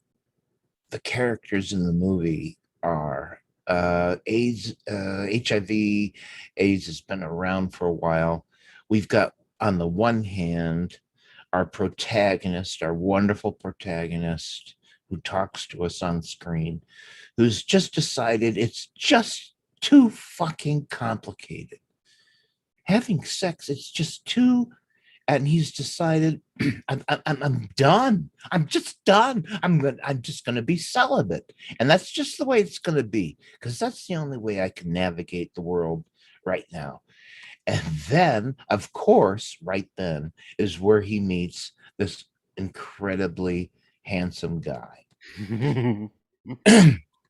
the characters in the movie are. AIDS, HIV, AIDS has been around for a while. We've got, on the one hand, our protagonist, our wonderful protagonist, who talks to us on screen, who's just decided it's just too fucking complicated. Having sex, it's just too, and he's decided, I'm done. I'm just done. I'm just gonna be celibate, and that's just the way it's gonna be, because that's the only way I can navigate the world right now. And then, of course, right then is where he meets this incredibly handsome guy.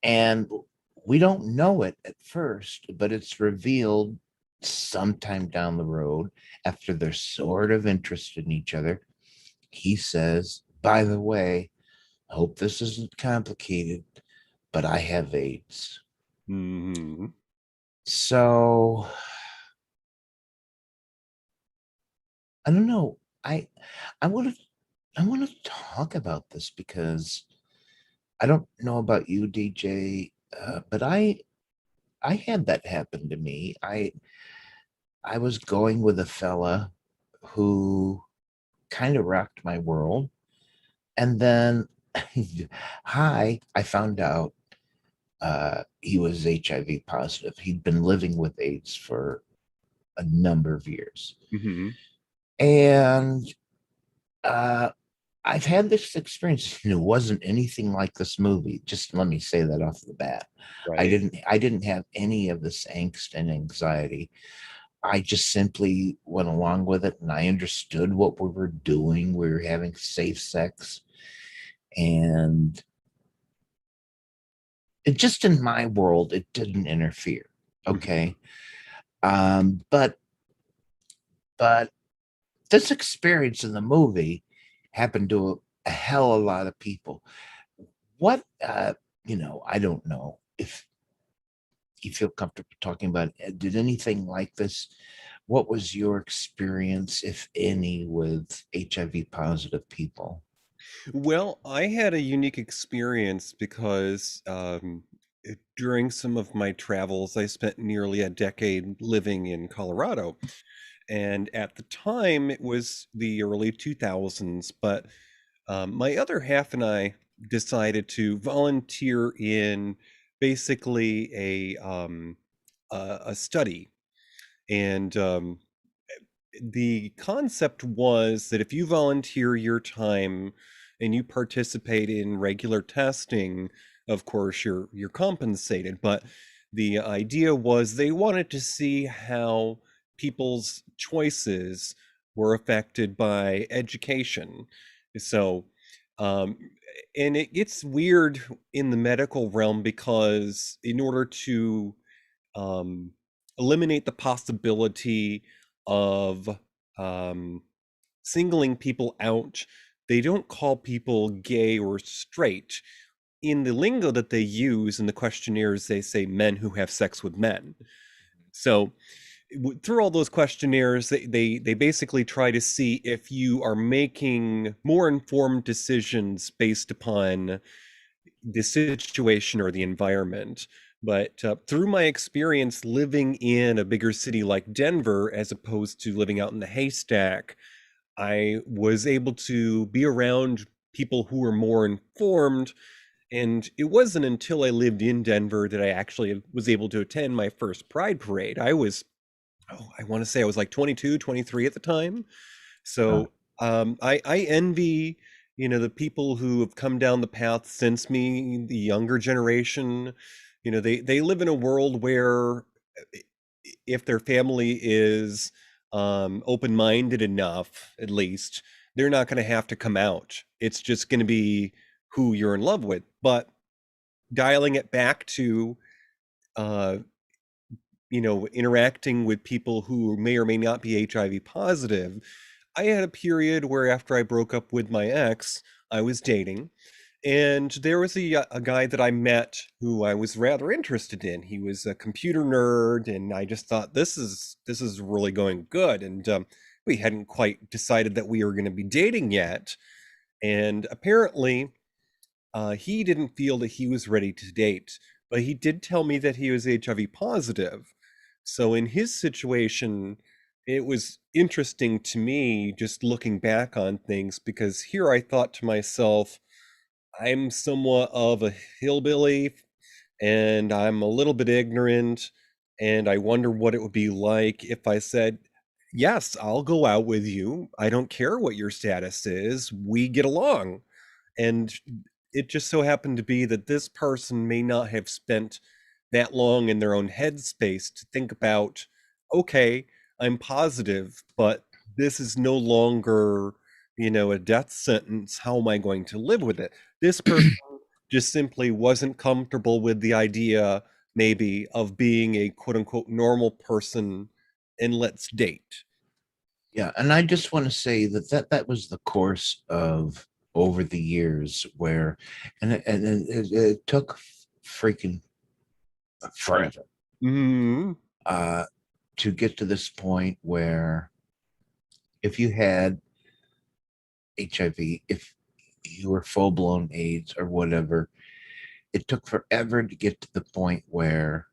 And we don't know it at first, but it's revealed sometime down the road, after they're sort of interested in each other. He says, by the way, I hope this isn't complicated, but I have AIDS. So I don't know. I want to talk about this because I don't know about you, DJ, but I had that happen to me. I was going with a fella who kind of rocked my world, and then I found out he was HIV positive. He'd been living with AIDS for a number of years. And I've had this experience, and it wasn't anything like this movie. Just let me say that off the bat. Right. I didn't have any of this angst and anxiety. I just simply went along with it, and I understood what we were doing. We were having safe sex, and it just, in my world, it didn't interfere. Okay. But this experience in the movie happened to a hell of a lot of people. What, I don't know if you feel comfortable talking about it. Did anything like this? What was your experience, if any, with HIV positive people? Well, I had a unique experience because during some of my travels, I spent nearly a decade living in Colorado. And at the time, it was the early 2000s, but my other half and I decided to volunteer in basically a study. And the concept was that if you volunteer your time and you participate in regular testing, of course you're compensated. But the idea was they wanted to see how people's choices were affected by education. So, um, and it gets weird in the medical realm because in order to um, eliminate the possibility of um, singling people out. They don't call people gay or straight. In the lingo that they use in the questionnaires, they say men who have sex with men. So through all those questionnaires, they basically try to see if you are making more informed decisions based upon the situation or the environment. But through my experience living in a bigger city like Denver, as opposed to living out in the haystack, I was able to be around people who were more informed. And it wasn't until I lived in Denver that I actually was able to attend my first Pride Parade. I want to say I was like 22, 23 at the time. So I envy, the people who have come down the path since me, the younger generation. They live in a world where if their family is open-minded enough, at least, they're not going to have to come out. It's just going to be who you're in love with. But dialing it back to uh, interacting with people who may or may not be HIV positive, I had a period where after I broke up with my ex, I was dating, and there was a guy that I met who I was rather interested in. He was a computer nerd, and I just thought this is really going good. And we hadn't quite decided that we were going to be dating yet, and apparently he didn't feel that he was ready to date, but he did tell me that he was HIV positive. So in his situation, it was interesting to me just looking back on things because here I thought to myself, I'm somewhat of a hillbilly and I'm a little bit ignorant, and I wonder what it would be like if I said, yes, I'll go out with you. I don't care what your status is. We get along. And it just so happened to be that this person may not have spent that long in their own headspace to think about, okay, I'm positive, but this is no longer, a death sentence. How am I going to live with it? This person just simply wasn't comfortable with the idea, maybe, of being a quote unquote normal person and let's date. Yeah, and I just want to say that was the course of over the years where, and it took freaking forever Mm-hmm. To get to this point where if you had HIV, if you were full blown AIDS or whatever, it took forever to get to the point where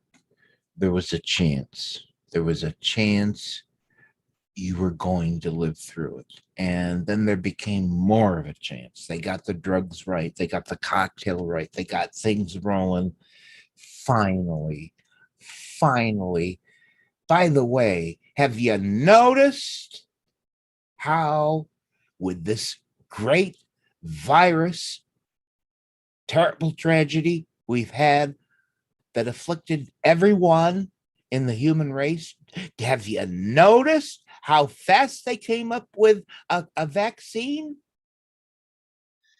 there was a chance. There was a chance you were going to live through it. And then there became more of a chance. They got the drugs right. They got the cocktail right. They got things rolling. Finally. By the way, have you noticed how, with this great virus, terrible tragedy we've had that afflicted everyone in the human race, have you noticed how fast they came up with a vaccine?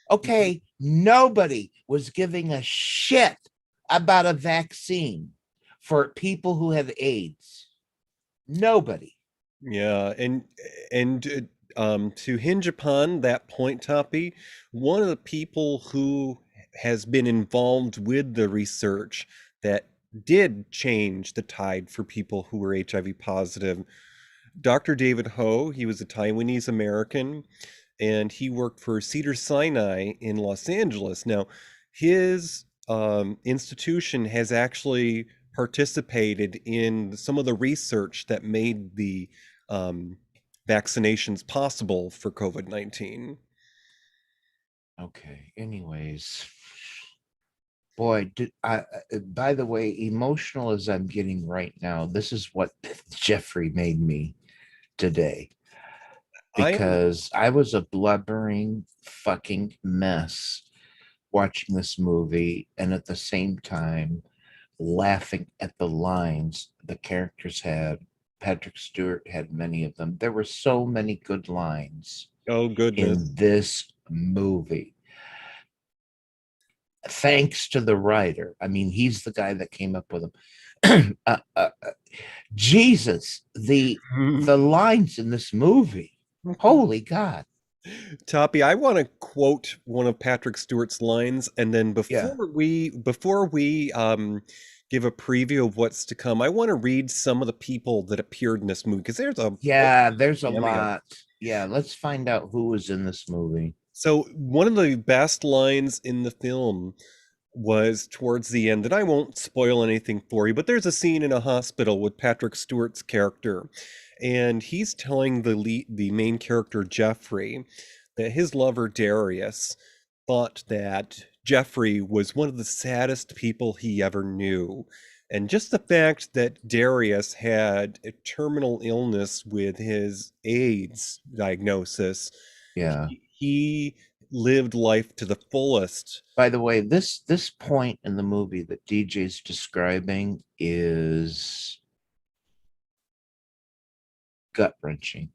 Okay, nobody was giving a shit about a vaccine for people who have AIDS. Nobody. Yeah, and to hinge upon that point, Toppie, one of the people who has been involved with the research that did change the tide for people who were HIV positive, Dr. David Ho, he was a Taiwanese American, and he worked for Cedar Sinai in Los Angeles. Now, his institution has actually participated in some of the research that made the vaccinations possible for COVID-19. Okay. Anyways, boy, by the way, emotional as I'm getting right now, this is what Jeffrey made me today, I because I was a blubbering fucking mess watching this movie, and at the same time laughing at the lines the characters had. Patrick Stewart had many of them. There were so many good lines oh goodness. in this movie. Thanks to the writer. I mean, he's the guy that came up with them. Jesus, the lines in this movie. Holy God. Toppie, I want to quote one of Patrick Stewart's lines, and then Yeah. before we give a preview of what's to come, I want to read some of the people that appeared in this movie, because there's a Yeah, there's a cameo. lot. Yeah, let's find out who was in this movie. So one of the best lines in the film was towards the end, and I won't spoil anything for you, but there's a scene in a hospital with Patrick Stewart's character, and he's telling the main character Jeffrey that his lover Darius thought that Jeffrey was one of the saddest people he ever knew. And just the fact that Darius had a terminal illness with his AIDS diagnosis, Yeah. he lived life to the fullest. By the way, this point in the movie that DJ's describing is gut-wrenching.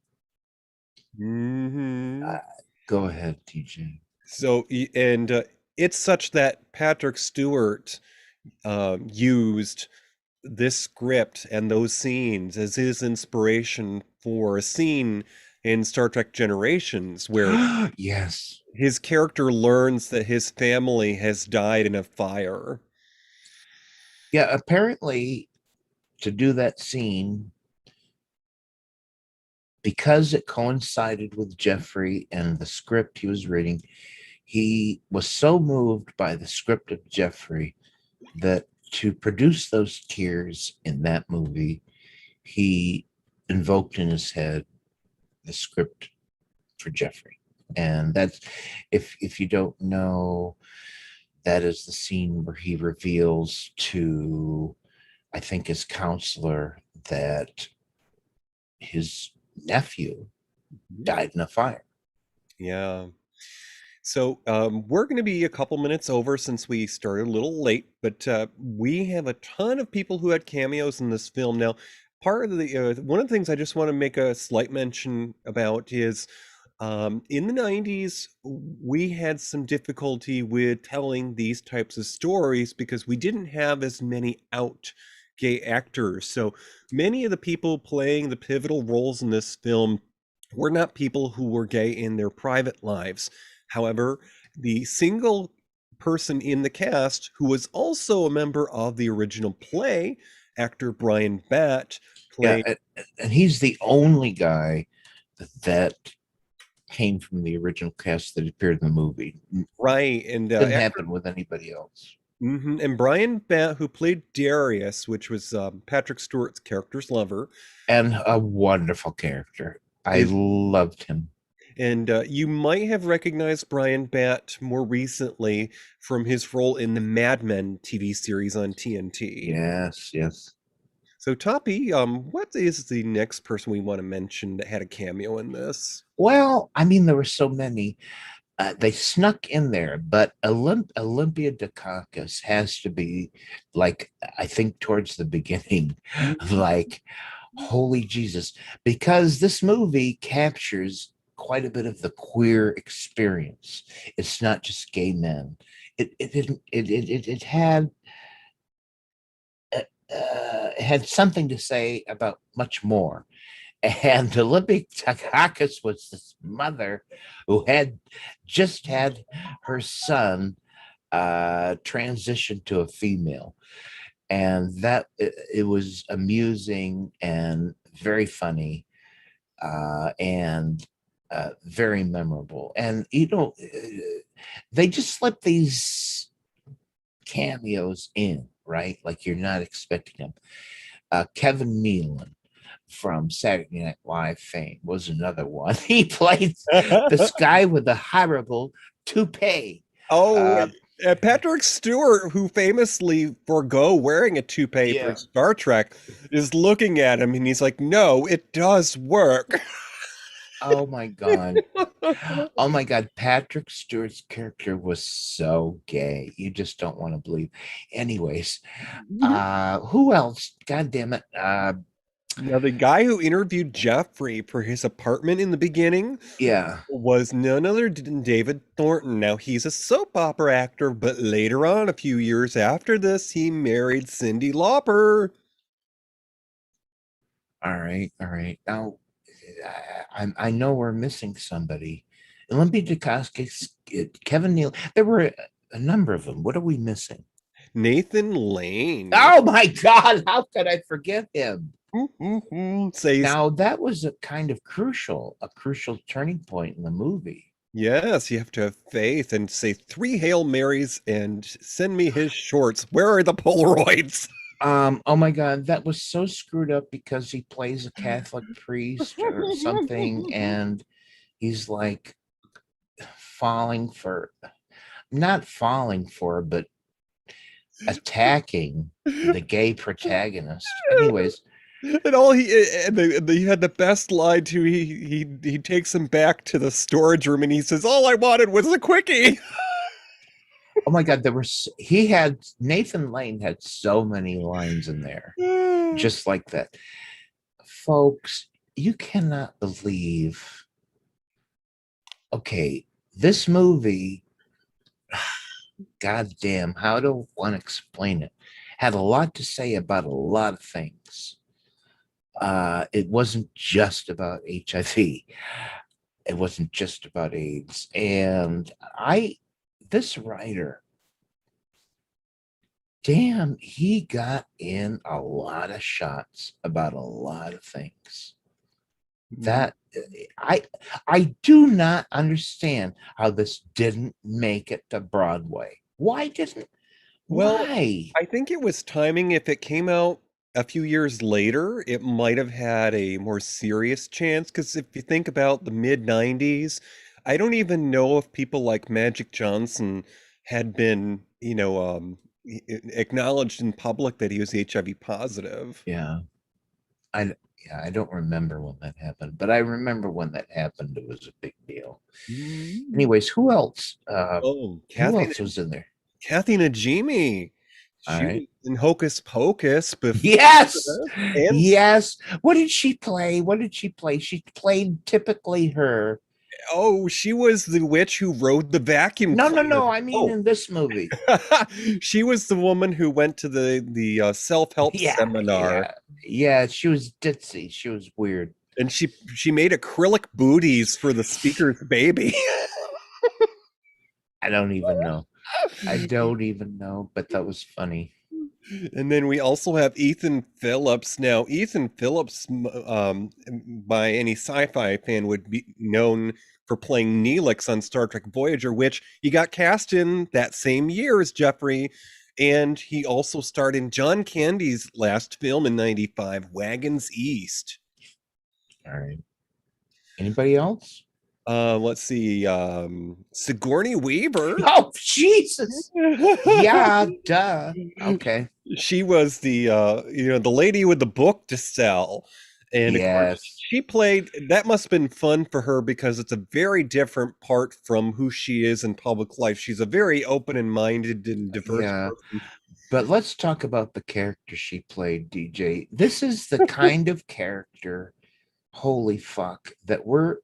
Go ahead, DJ. So, and it's such that Patrick Stewart used this script and those scenes as his inspiration for a scene in Star Trek Generations where Yes. his character learns that his family has died in a fire. Yeah, apparently to do that scene, because it coincided with Jeffrey and the script he was reading, he was so moved by the script of Jeffrey that to produce those tears in that movie, he invoked in his head the script for Jeffrey. And that's, if you don't know, that is the scene where he reveals to, I think, his counselor that his nephew died in a fire. Yeah. So we're going to be a couple minutes over since we started a little late, but we have a ton of people who had cameos in this film. Now, part of the one of the things I just want to make a slight mention about is in the 90s, we had some difficulty with telling these types of stories because we didn't have as many out gay actors. So many of the people playing the pivotal roles in this film were not people who were gay in their private lives. However, the single person in the cast who was also a member of the original play, actor Brian Batt, played. Yeah, and he's the only guy that came from the original cast that appeared in the movie. Right, and Didn't happen with anybody else. And Brian Batt, who played Darius, which was Patrick Stewart's character's lover, And a wonderful character. I loved him. And you might have recognized Brian Batt more recently from his role in the MatMin TV series on TNT. Yes, yes. So, Toppie, what is the next person we want to mention that had a cameo in this? Well, I mean, there were so many. They snuck in there, but Olympia Dukakis has to be, like, I think towards the beginning, like, holy Jesus, because this movie captures quite a bit of the queer experience. It's not just gay men. It had something to say about much more. And Olympia Dukakis was this mother who had just had her son transition to a female. And that it was amusing and very funny and very memorable. And, you know, they just let these cameos in, right? Like you're not expecting them. Kevin Nealon from Saturday Night Live fame was another one. He played this guy with the horrible toupee. Patrick Stewart, who famously forgo wearing a toupee for Yeah. Star Trek, is looking at him and he's like, "No, it does work." Oh my God. Oh my God. Patrick Stewart's character was so gay. You just don't want to believe. Anyways, who else? God damn it. Now, the guy who interviewed Jeffrey for his apartment in the beginning Yeah. was none other than David Thornton. Now, he's a soap opera actor, but later on, a few years after this, he married Cyndi Lauper. All right. All right. Now, I know we're missing somebody. Olympi Dukakis, Kevin Neal. There were a number of them. What are we missing? Nathan Lane. Oh my God. How could I forget him? Says, Now, that was a kind of crucial turning point in the movie. yes, you have to have faith and say 3 Hail Marys and send me his shorts. Where are the Polaroids? Oh my God, that was so screwed up because he plays a Catholic priest or something, and he's like not falling for, but attacking the gay protagonist. Anyways, And all he had the best line too. He takes him back to the storage room and he says, "All I wanted was a quickie." oh my God, Nathan Lane had so many lines in there, just like that. Folks, you cannot believe. Okay, this movie, goddamn, how do one explain it? Had a lot to say about a lot of things. It wasn't just about HIV. It wasn't just about AIDS. And this writer, damn, he got in a lot of shots about a lot of things. That I do not understand how this didn't make it to Broadway. Why? I think it was timing. If it came out a few years later, it might have had a more serious chance. Because if you think about the mid 90s, I don't even know if people like Magic Johnson had been, acknowledged in public that he was HIV positive. Yeah. I don't remember when that happened, but I remember when that happened. It was a big deal. Anyways, who else? Who else was in there? Kathy Najimy. All She right. was in Hocus Pocus before. Yes. And Yes. What did she play? She played typically her. she was the witch who rode the vacuum No. cleaner. I mean, in this movie. She was the woman who went to the self-help seminar. Yeah, she was ditzy. She was weird. And she made acrylic booties for the speaker's baby. I don't even know. But that was funny. And then we also have Ethan Phillips. Now, Ethan Phillips, by any sci-fi fan, would be known for playing Neelix on Star Trek Voyager, which he got cast in that same year as Jeffrey. And he also starred in John Candy's last film in '95, Wagons East. All right. Anybody else? Let's see. Sigourney Weaver. Oh, Jesus. Yeah, duh. Okay. She was the lady with the book to sell. And of course, she played, that must have been fun for her because it's a very different part from who she is in public life. She's a very open and minded and diverse person. But let's talk about the character she played, DJ. This is the kind of character, holy fuck, that we're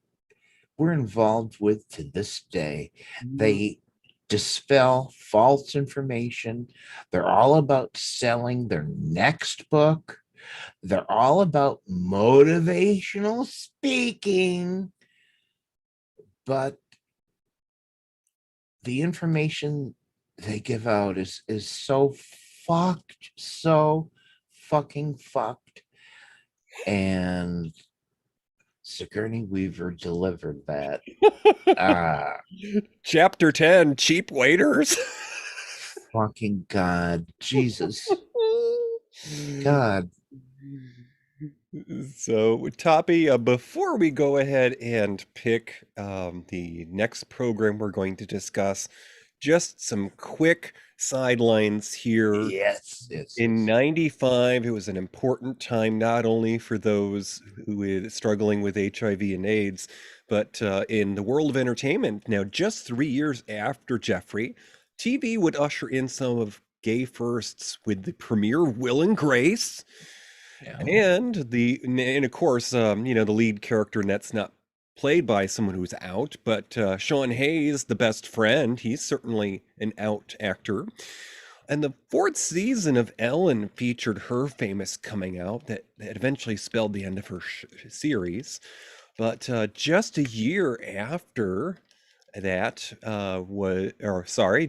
involved with to this day. They dispel false information. They're all about selling their next book. They're all about motivational speaking. But the information they give out is so fucked, so fucking fucked. And Sigourney Weaver delivered that. Chapter 10, Cheap Waiters. fucking God. Jesus. God. So, Toppie, before we go ahead and pick the next program we're going to discuss, just some quick sidelines here. Yes, yes. In 95, it was an important time not only for those who were struggling with HIV and AIDS, but in the world of entertainment. Now, just 3 years after Jeffrey, TV would usher in some of gay firsts with the premiere of Will and Grace. Yeah. And of course, the lead character, and that's not played by someone who's out, but Sean Hayes, the best friend, he's certainly an out actor. And the fourth season of Ellen featured her famous coming out that eventually spelled the end of her series. But just a year after that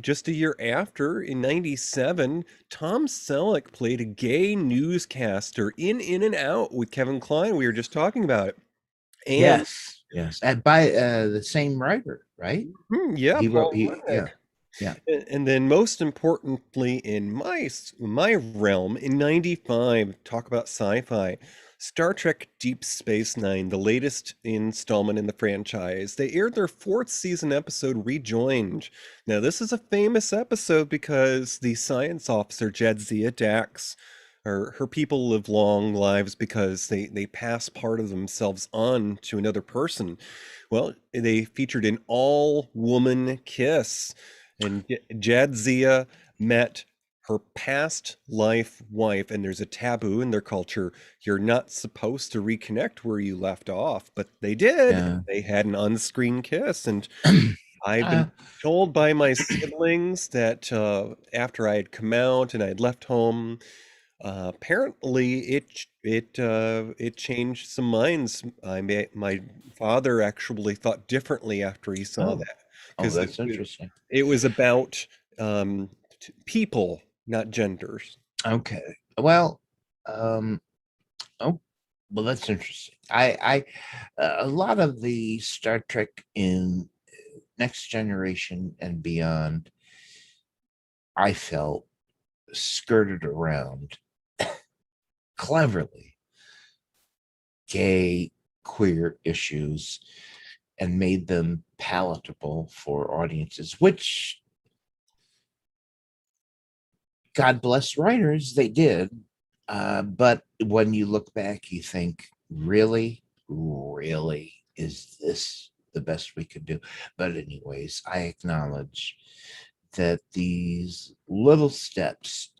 just a year after, in 97, Tom Selleck played a gay newscaster in and Out with Kevin Kline. We were just talking about it. And yes. And by the same writer, right? yeah, He wrote, Paul Rudnick. yeah. And then most importantly in my realm, in 95, talk about sci-fi, Star Trek Deep Space Nine, the latest installment in the franchise. They aired their fourth season episode, Rejoined. Now, this is a famous episode because the science officer, Jadzia Dax, her people live long lives because they pass part of themselves on to another person. Well, they featured an all-woman kiss, and Jadzia met her past life wife, and there's a taboo in their culture. You're not supposed to reconnect where you left off, but they did. Yeah. They had an on-screen kiss, and I've been told by my siblings that after I had come out and I had left home, apparently it changed some minds. My father actually thought differently after he saw that. Oh, that's interesting. It was about people, not genders. Okay. Well, that's interesting. I a lot of the Star Trek in Next Generation and beyond, I felt skirted around cleverly gay, queer issues and made them palatable for audiences, which, God bless writers, they did. But when you look back, you think, really, is this the best we could do? But anyways, I acknowledge that these little steps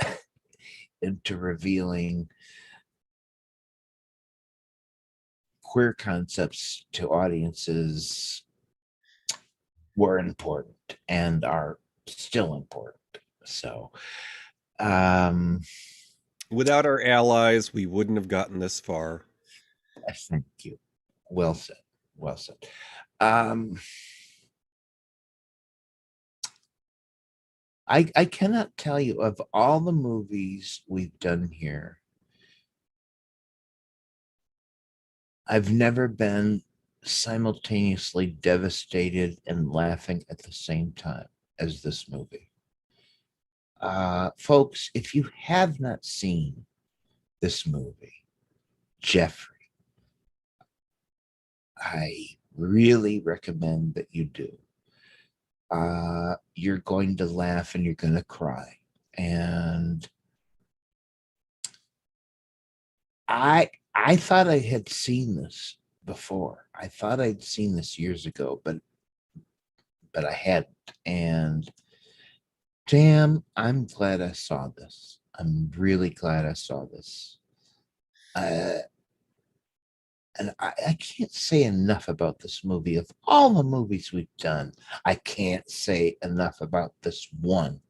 into revealing queer concepts to audiences were important and are still important. So, without our allies, we wouldn't have gotten this far. Thank you. Well said. Well said. I cannot tell you, of all the movies we've done here, I've never been simultaneously devastated and laughing at the same time as this movie. Folks, if you have not seen this movie, Jeffrey, I really recommend that you do. You're going to laugh and you're going to cry. And I thought I had seen this before. I thought I'd seen this years ago, but I hadn't. And damn, I'm glad I saw this. I'm really glad I saw this. And I can't say enough about this movie. Of all the movies we've done, I can't say enough about this one.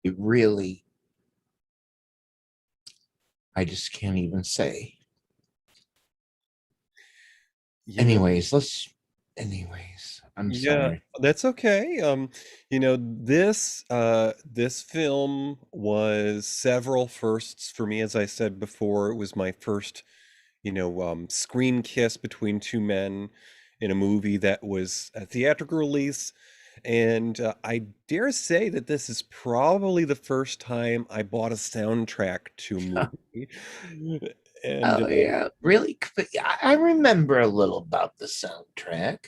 It really, I just can't even say. Anyways, I'm sorry. That's okay. This film was several firsts for me. As I said before, it was my first, screen kiss between two men. in a movie that was a theatrical release. And I dare say that this is probably the first time I bought a soundtrack to a movie. And Oh yeah, really? I remember a little about the soundtrack.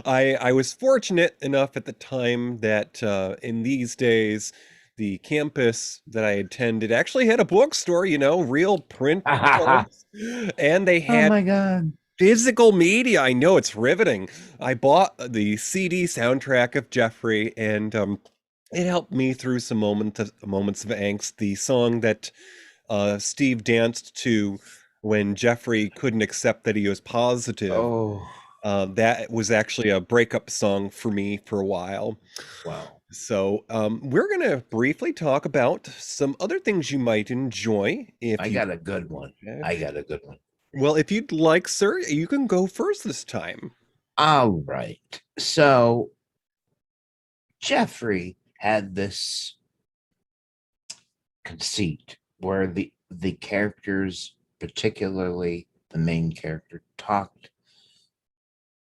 I was fortunate enough at the time that in these days, the campus that I attended actually had a bookstore, real print Oh books, and they had my God. physical media. I know it's riveting. I bought the CD soundtrack of Jeffrey, and it helped me through some moments of angst. The song that Steve danced to when Jeffrey couldn't accept that he was positive. Oh, That was actually a breakup song for me for a while. wow. So we're going to briefly talk about some other things you might enjoy if I you. got a good one. I got a good one. Well, if you'd like, sir, you can go first this time. All right. So Jeffrey had this conceit where the characters, particularly the main character, talked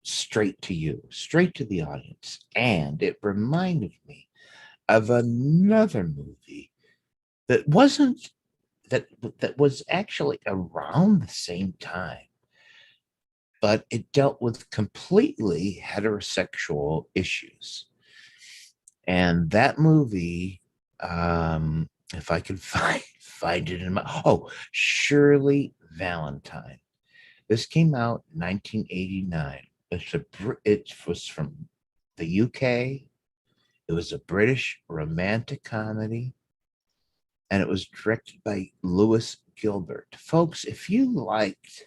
straight to you, straight to the audience. And it reminded me of another movie that wasn't that was actually around the same time, but it dealt with completely heterosexual issues. And that movie, if I can find it in my Shirley Valentine. This came out in 1989. It was from the UK. It was a British romantic comedy, and it was directed by Lewis Gilbert. Folks, if you liked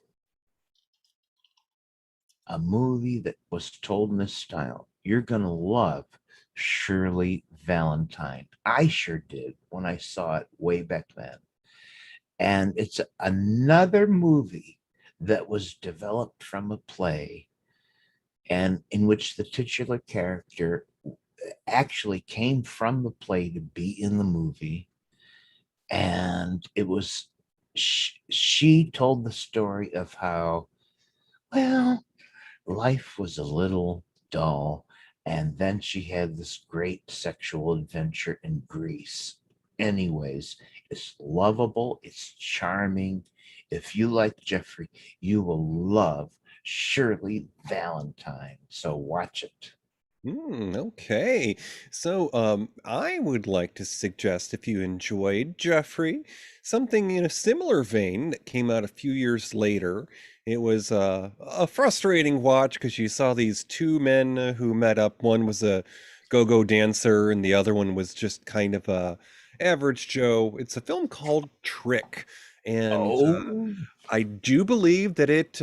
a movie that was told in this style, you're going to love Shirley Valentine. I sure did when I saw it way back then. And it's another movie that was developed from a play, and in which the titular character actually came from the play to be in the movie. And it was, she told the story of how, well, life was a little dull. And then she had this great sexual adventure in Greece. Anyways, it's lovable, it's charming. If you like Jeffrey, you will love Shirley Valentine. So watch it. Okay. So I would like to suggest if you enjoyed Jeffrey, something in a similar vein that came out a few years later. It was a frustrating watch because you saw these two men who met up. One was a go-go dancer, and the other one was just kind of a average Joe. It's a film called Trick, and Oh, I do believe that it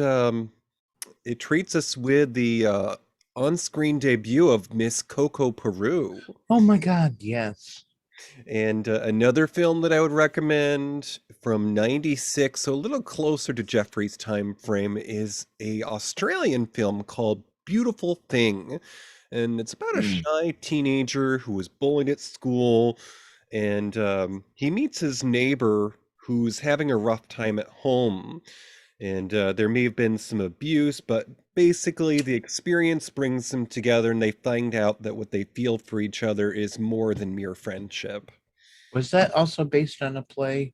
treats us with the on-screen debut of Miss Coco Peru. oh my God, yes. And another film that I would recommend from '96, so a little closer to Jeffrey's time frame, is a Australian film called Beautiful Thing. And it's about a shy teenager who was bullied at school, and he meets his neighbor who's having a rough time at home. And there may have been some abuse, but basically the experience brings them together and they find out that what they feel for each other is more than mere friendship. Was that also based on a play?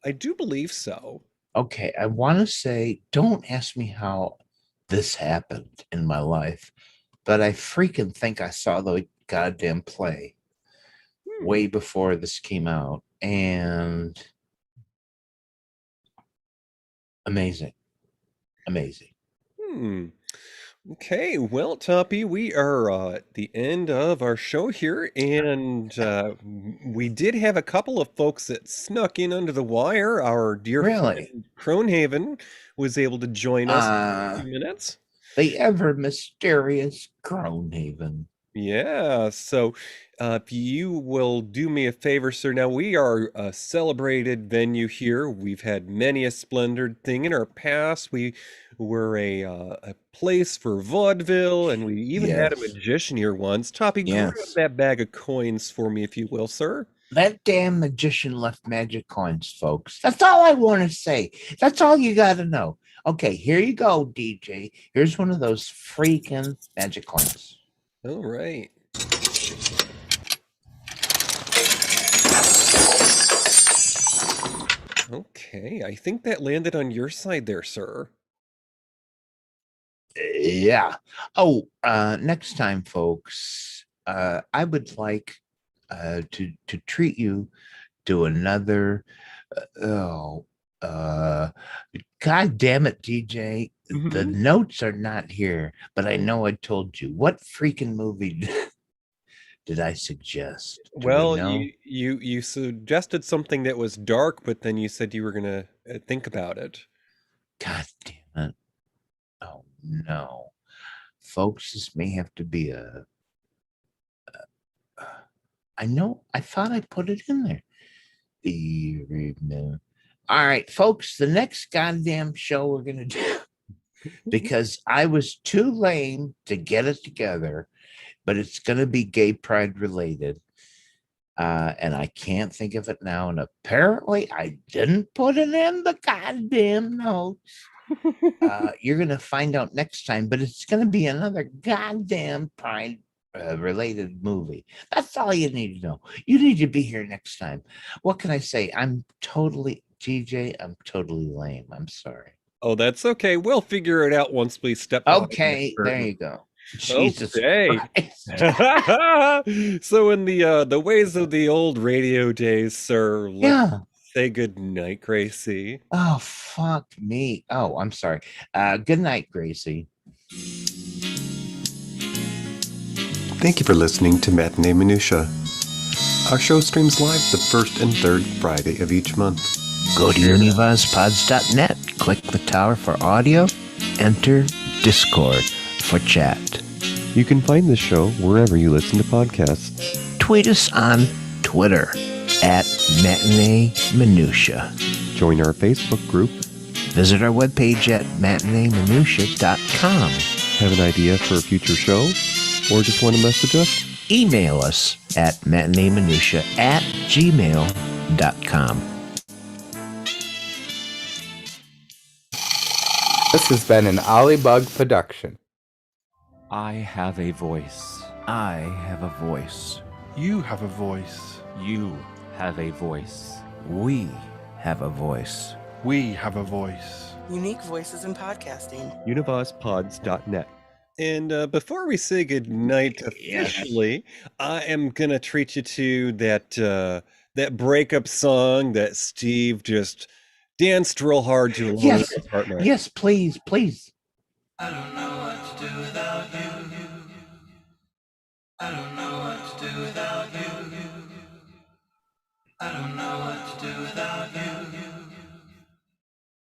I do believe so. Okay, I want to say, don't ask me how this happened in my life, but I freaking think I saw the goddamn play way before this came out. And amazing. Amazing. Okay, well, Toppie, we are at the end of our show here, and we did have a couple of folks that snuck in under the wire. Our dear Really? friend Cronehaven was able to join us in a few minutes. The ever mysterious Cronehaven. Yeah, so if you will do me a favor, sir. Now, we are a celebrated venue here. We've had many a splendid thing in our past. We were a place for vaudeville, and we even had a Yes. magician here once. Toppie, grab Yes. that bag of coins for me, if you will, sir. That damn magician left magic coins, folks. That's all I want to say. That's all you got to know. Okay, here you go, DJ. Here's one of those freaking magic coins. All right. Okay, I think that landed on your side there, sir. Yeah. Oh, next time, folks, I would like to treat you to another. Oh, God damn it, DJ. The Mhm. notes are not here, but I know I told you. What freaking movie did I suggest? Do we Well, know? you suggested something that was dark, but then you said you were gonna think about it. God damn it. Oh, no. Folks, this may have to be I know. I thought I put it in there. All right, folks, the next goddamn show we're going to do, because I was too lame to get it together, but it's going to be gay pride related. And I can't think of it now. And apparently, I didn't put it in the goddamn notes. You're going to find out next time, but it's going to be another goddamn pride related movie. That's all you need to know. You need to be here next time. What can I say? I'm totally, TJ, I'm totally lame. I'm sorry. Oh, that's okay. We'll figure it out once we step behind that Okay, there curtain. you go. Jesus Okay. Christ. So in the ways of the old radio days, sir, let's Yeah. say good night, Gracie. Oh, fuck me. Oh, I'm sorry. Good night, Gracie. Thank you for listening to Matinee Minutia. Our show streams live the first and third Friday of each month. Go to univozpods.net, click the tower for audio, enter Discord for chat. You can find the show wherever you listen to podcasts. Tweet us on Twitter at Matinee Minutia. Join our Facebook group. Visit our webpage at matineeminutia.com. Have an idea for a future show? Or just want to message us? Email us at matineeminutia@gmail.com. This has been an Ollybug production. I have a voice. I have a voice. You have a voice. You have a voice. We have a voice. We have a voice. Unique voices in podcasting. UniVozPods.net. And before we say good night officially, I am gonna treat you to that breakup song that Steve just danced real hard to along with his partner. Yes, please, please. I don't know what to do without you. I don't know what to do without you. I don't know what to do without you.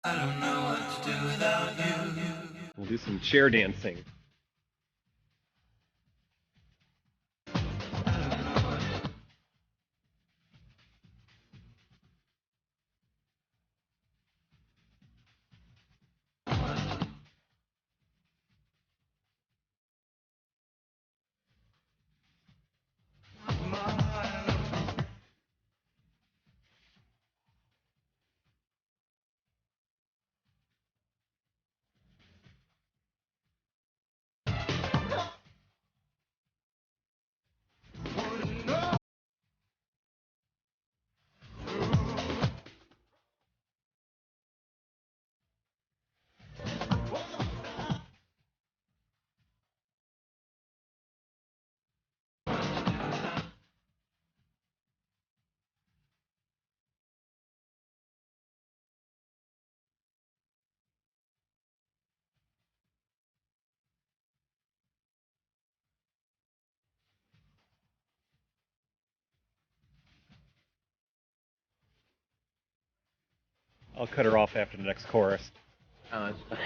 I don't know what to do without you. We'll do some chair dancing. I'll cut her off after the next chorus. Oh, it's fine.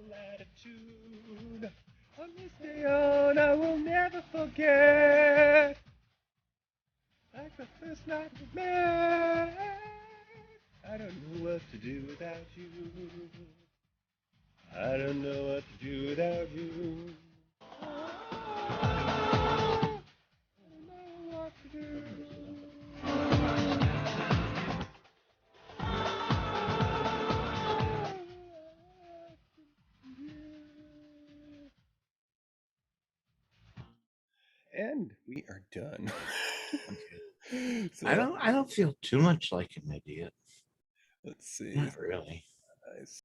Latitude on this day on, I will never forget. Like the first night we met. I don't know what to do without you. I don't know what to do without you. And we are done. So, I don't feel too much like an idiot. let's see. Not really. Nice.